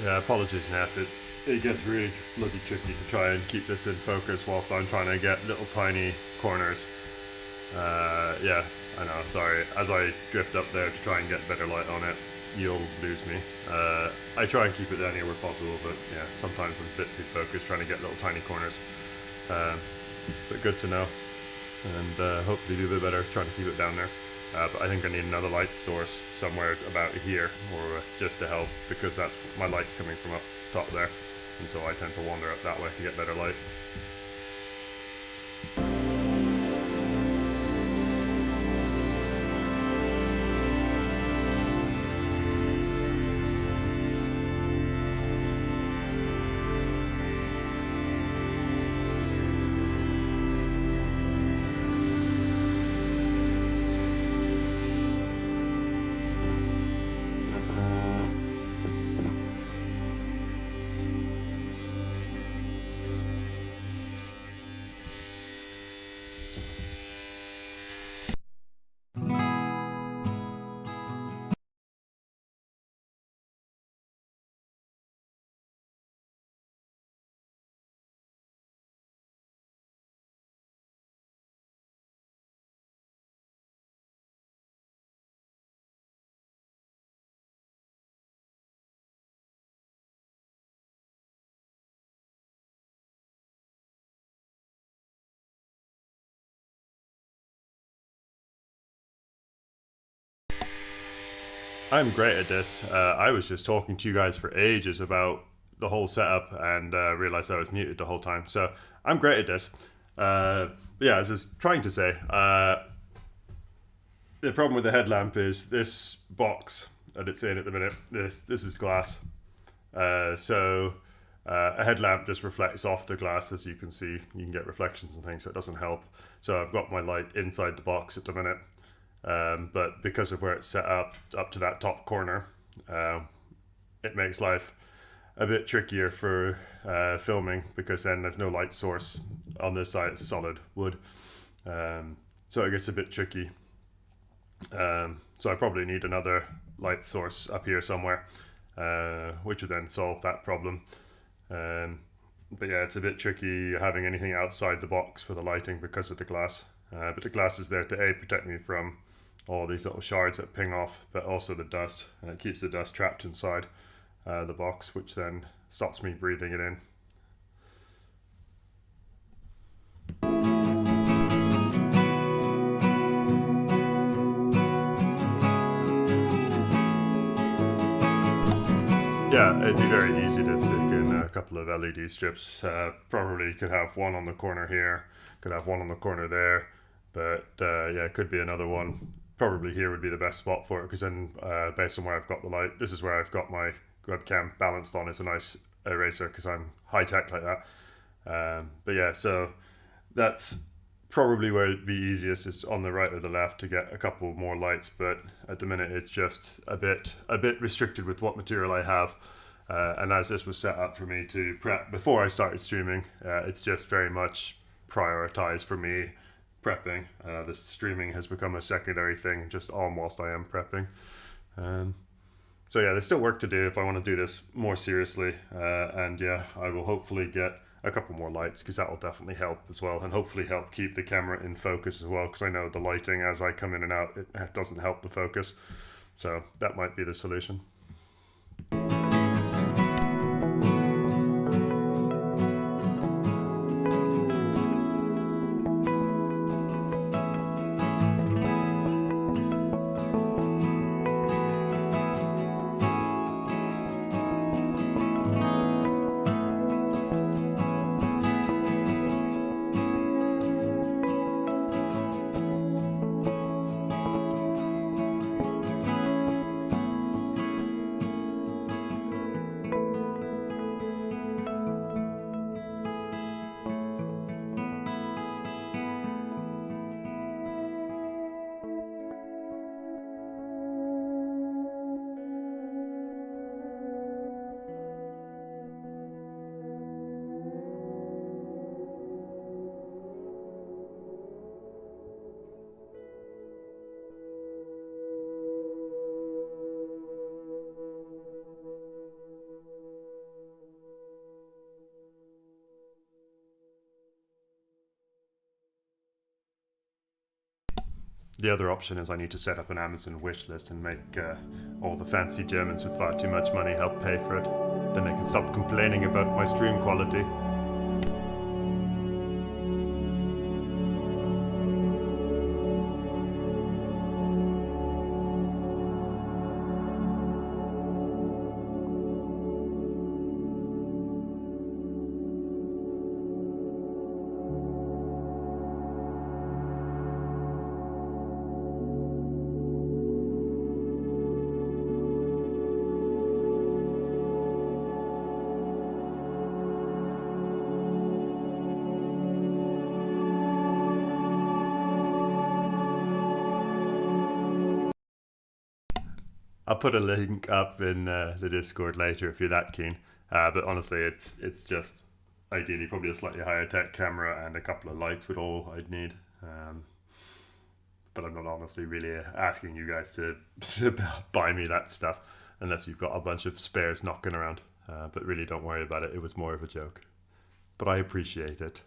Yeah, apologies, Neff. It gets really bloody tricky to try and keep this in focus whilst I'm trying to get little tiny corners. Yeah, I know, sorry. As I drift up there to try and get better light on it, you'll lose me. I try and keep it anywhere possible, but yeah, sometimes I'm a bit too focused trying to get little tiny corners. But good to know, and hopefully do a bit better trying to keep it down there. But I think I need another light source somewhere about here, or just to help, because that's my light's coming from up top there, and so I tend to wander up that way to get better light. I'm great at this. I was just talking to you guys for ages about the whole setup and realized I was muted the whole time. So I'm great at this. Yeah, I was just trying to say, the problem with the headlamp is this box that it's in at the minute. This is glass. So a headlamp just reflects off the glass, as you can see. You can get reflections and things, so it doesn't help. So I've got my light inside the box at the minute. But because of where it's set up to that top corner, it makes life a bit trickier for filming, because then there's no light source on this side. It's solid wood, so it gets a bit tricky. So I probably need another light source up here somewhere, which would then solve that problem. But yeah, it's a bit tricky having anything outside the box for the lighting because of the glass. But the glass is there to protect me from all these little shards that ping off, but also the dust. And it keeps the dust trapped inside the box, which then stops me breathing it in. Yeah, it'd be very easy to stick in a couple of LED strips. Probably could have one on the corner here, could have one on the corner there, but yeah, it could be another one. Probably here would be the best spot for it, because then based on where I've got the light, this is where I've got my webcam balanced on. It's a nice eraser because I'm high tech like that. But yeah, so that's probably where it'd be easiest, is on the right or the left, to get a couple more lights. But at the minute it's just a bit restricted with what material I have. And as this was set up for me to prep before I started streaming, it's just very much prioritized for me prepping. The streaming has become a secondary thing just on whilst I am prepping. So yeah, there's still work to do if I want to do this more seriously. And yeah, I will hopefully get a couple more lights, because that will definitely help as well, and hopefully help keep the camera in focus as well, because I know the lighting as I come in and out, it doesn't help the focus. So that might be the solution. The other option is I need to set up an Amazon wish list and make all the fancy Germans with far too much money help pay for it. Then I can stop complaining about my stream quality. I'll put a link up in the Discord later if you're that keen. But honestly, it's just ideally probably a slightly higher tech camera and a couple of lights would all I'd need. But I'm not honestly really asking you guys to buy me that stuff unless you've got a bunch of spares knocking around. But really don't worry about it. It was more of a joke. But I appreciate it.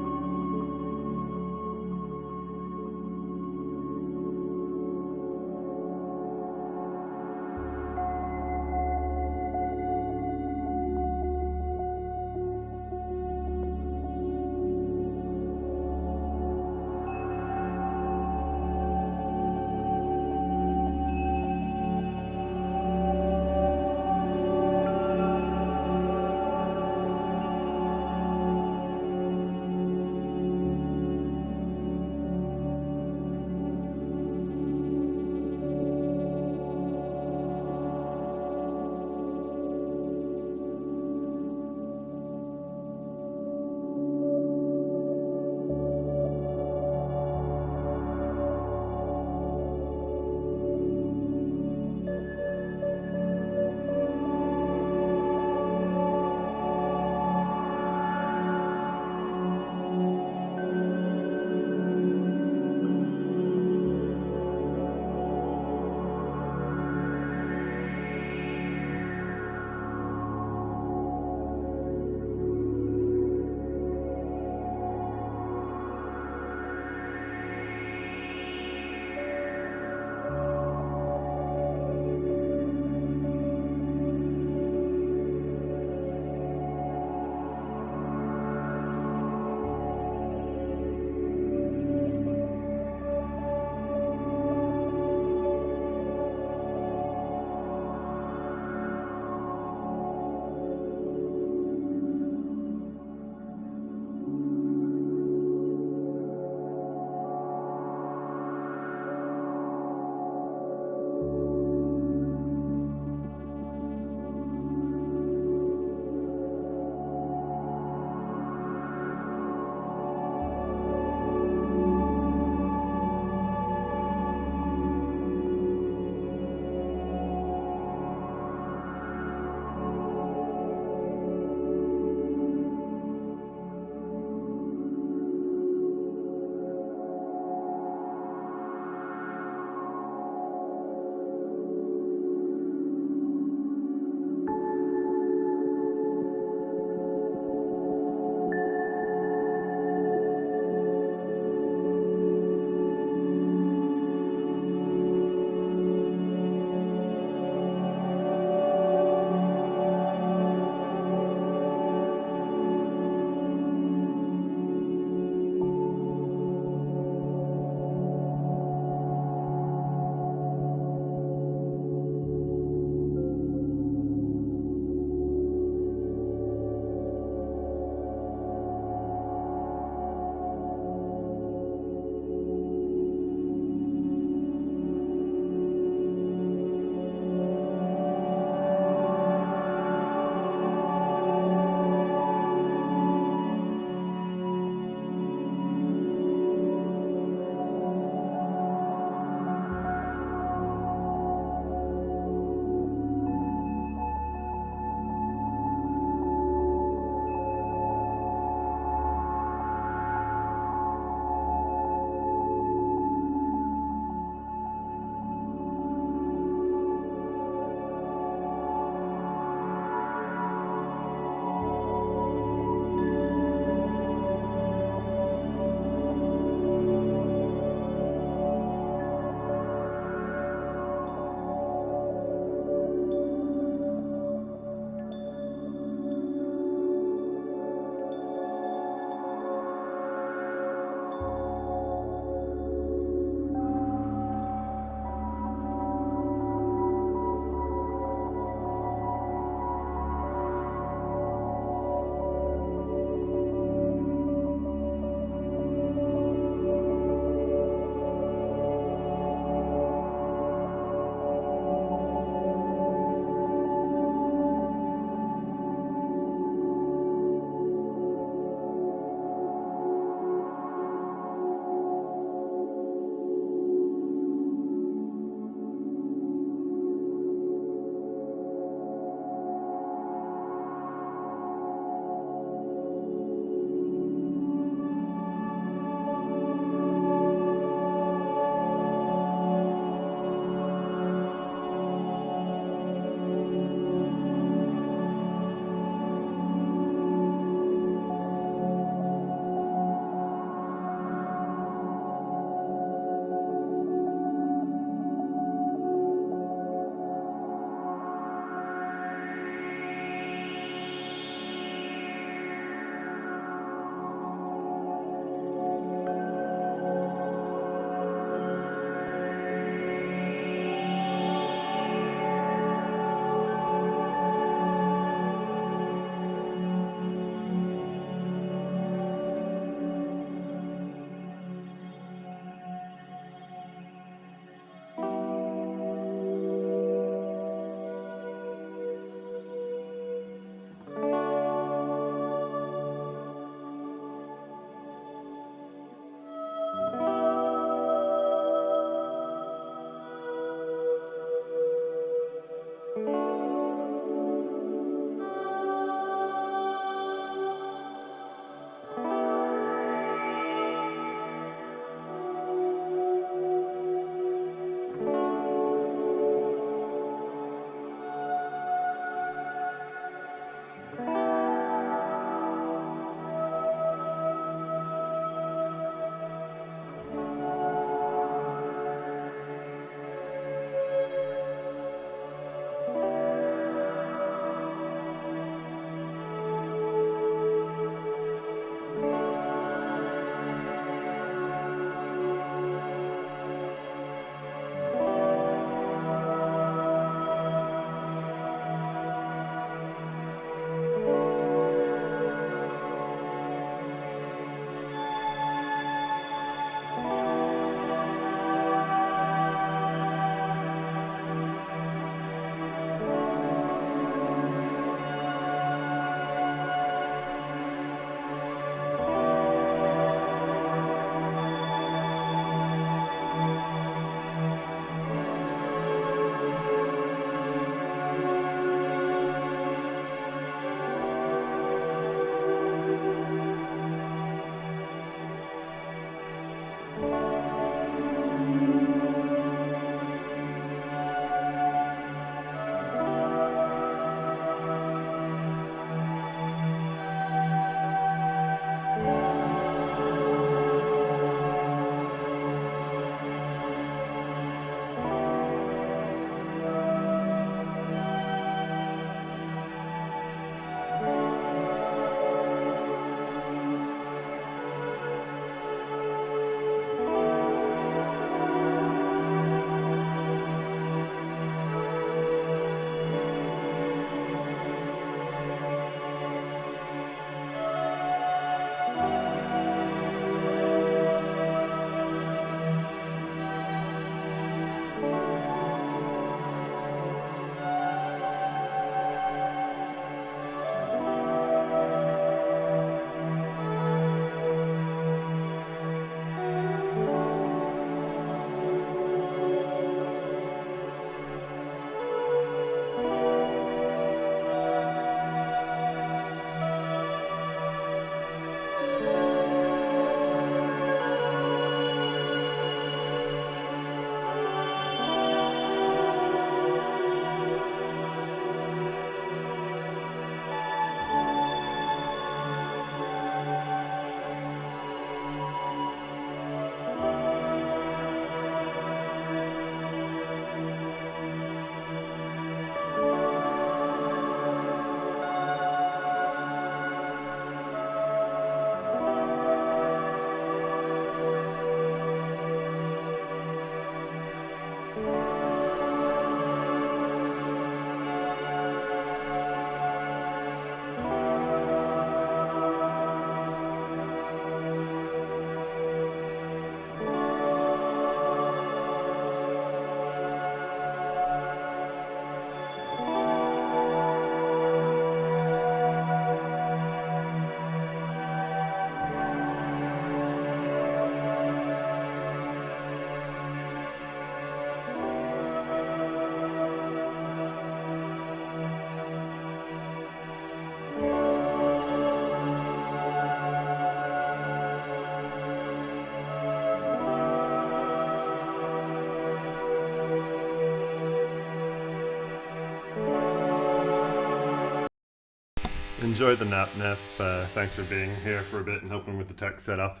enjoyed the nap, Neff. Thanks for being here for a bit and helping with the tech setup.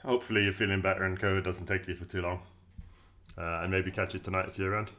Hopefully you're feeling better and COVID doesn't take you for too long. And maybe catch you tonight if you're around.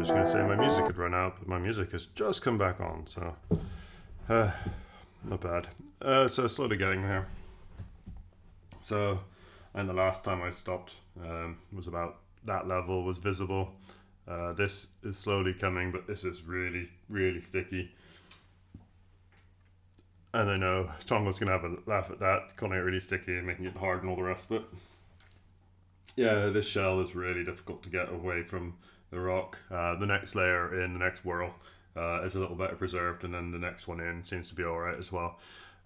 just going to say my music had run out, but my music has just come back on, so not bad. So slowly getting there. So, and the last time I stopped was about that level was visible. This is slowly coming, but this is really, really sticky. And I know Tonga's going to have a laugh at that, calling it really sticky and making it hard and all the rest of it. Yeah, this shell is really difficult to get away from the rock. The next layer in the next whirl is a little better preserved, and then the next one in seems to be alright as well.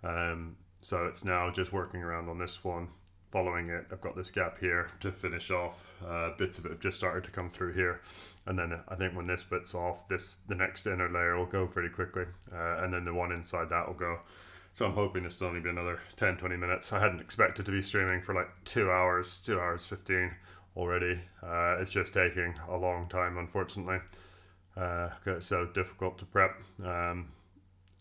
So it's now just working around on this one, following it. I've got this gap here to finish off. Bits of it have just started to come through here, and then I think when this bit's off, the next inner layer will go pretty quickly, and then the one inside that will go. So I'm hoping this will only be another 10-20 minutes. I hadn't expected to be streaming for like 2 hours, 2 hours 15 already. It's just taking a long time, unfortunately, because it's so difficult to prep. And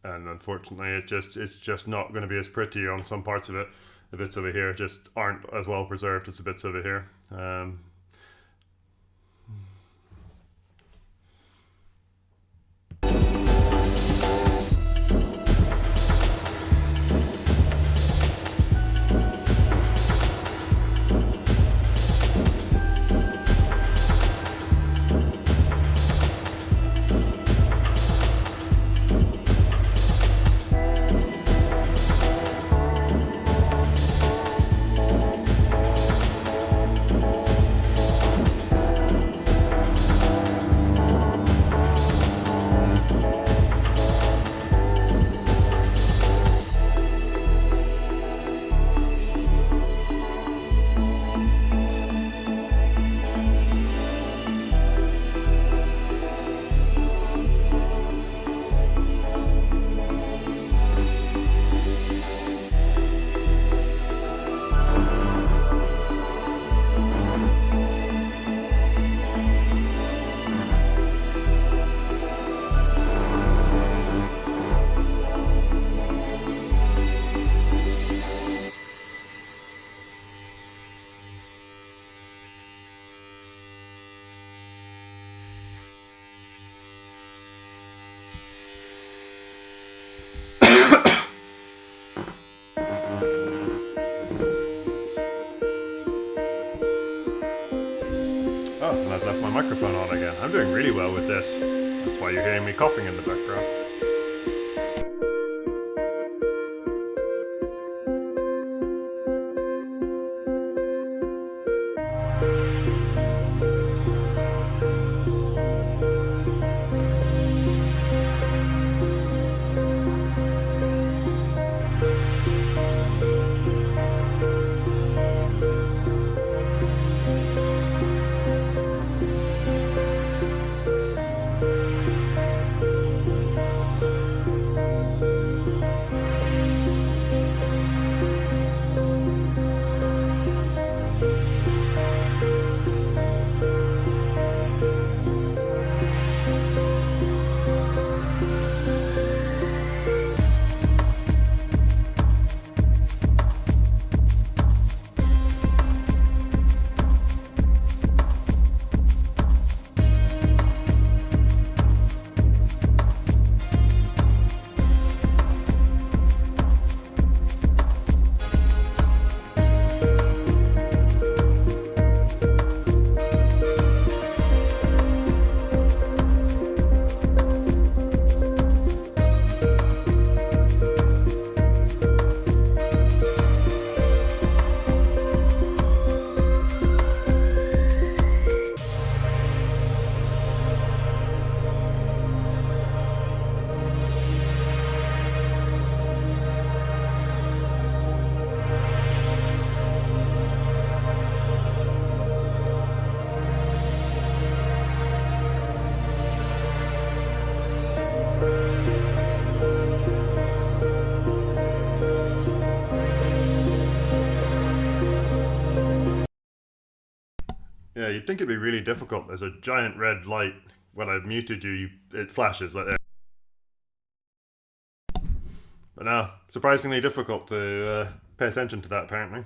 unfortunately, it's just not going to be as pretty on some parts of it. The bits over here just aren't as well preserved as the bits over here. Oh, and I've left my microphone on again. I'm doing really well with this. That's why you're hearing me coughing in the background. Yeah, you'd think it'd be really difficult. There's a giant red light. When I've muted you, it flashes like that. But no, surprisingly difficult to pay attention to that, apparently.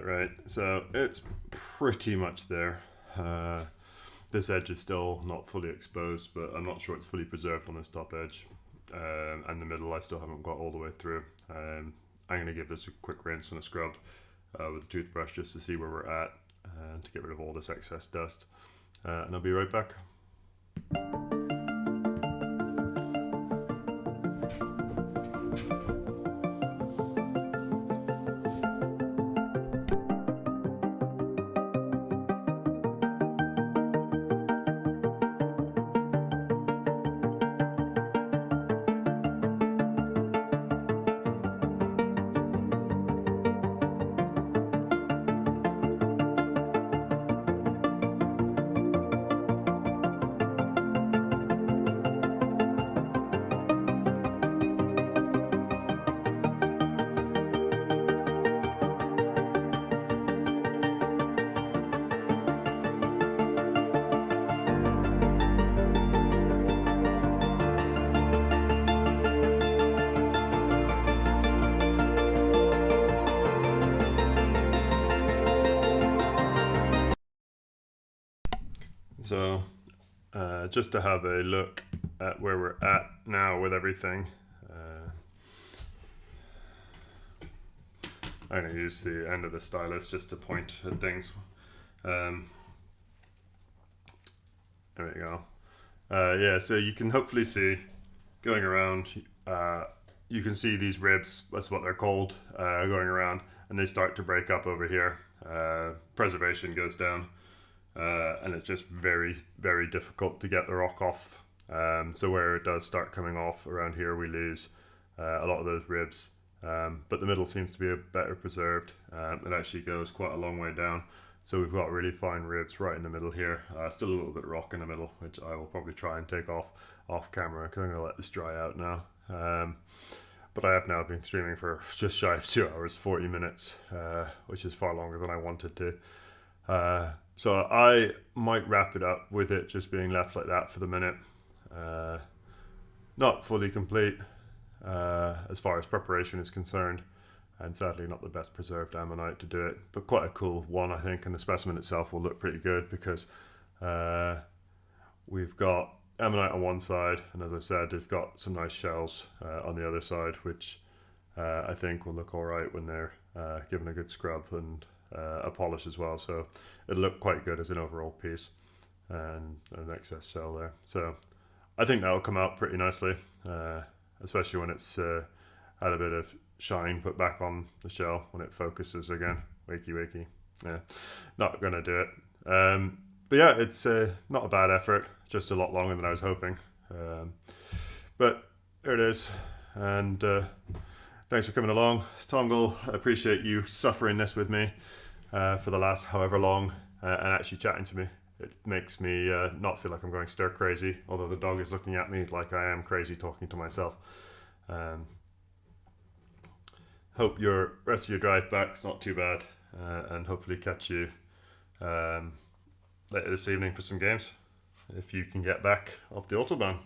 Right, so it's pretty much there. This edge is still not fully exposed, but I'm not sure it's fully preserved on this top edge. And the middle I still haven't got all the way through. I'm going to give this a quick rinse and a scrub with a toothbrush just to see where we're at and to get rid of all this excess dust. And I'll be right back. So just to have a look at where we're at now with everything, I'm going to use the end of the stylus just to point at things. There we go. Yeah, so you can hopefully see going around, you can see these ribs, that's what they're called, going around, and they start to break up over here. Preservation goes down. And it's just very, very difficult to get the rock off. So where it does start coming off around here, we lose a lot of those ribs. But the middle seems to be a better preserved. It actually goes quite a long way down. So we've got really fine ribs right in the middle here. Still a little bit of rock in the middle, which I will probably try and take off camera because I'm going to let this dry out now. But I have now been streaming for just shy of 2 hours, 40 minutes, which is far longer than I wanted to. So I might wrap it up with it just being left like that for the minute. Not fully complete as far as preparation is concerned, and sadly not the best preserved ammonite to do it, but quite a cool one I think, and the specimen itself will look pretty good because we've got ammonite on one side, and as I said, they've got some nice shells on the other side, which I think will look alright when they're given a good scrub and a polish as well, so it'll look quite good as an overall piece, and an excess shell there. So I think that'll come out pretty nicely, especially when it's had a bit of shine put back on the shell when it focuses again. Wakey. Yeah, not gonna do it. But yeah, it's not a bad effort, just a lot longer than I was hoping. But there it is, and thanks for coming along, Tongle. I appreciate you suffering this with me for the last however long and actually chatting to me. It makes me not feel like I'm going stir crazy, although the dog is looking at me like I am crazy talking to myself. Hope your rest of your drive back's not too bad, and hopefully catch you later this evening for some games if you can get back off the Autobahn.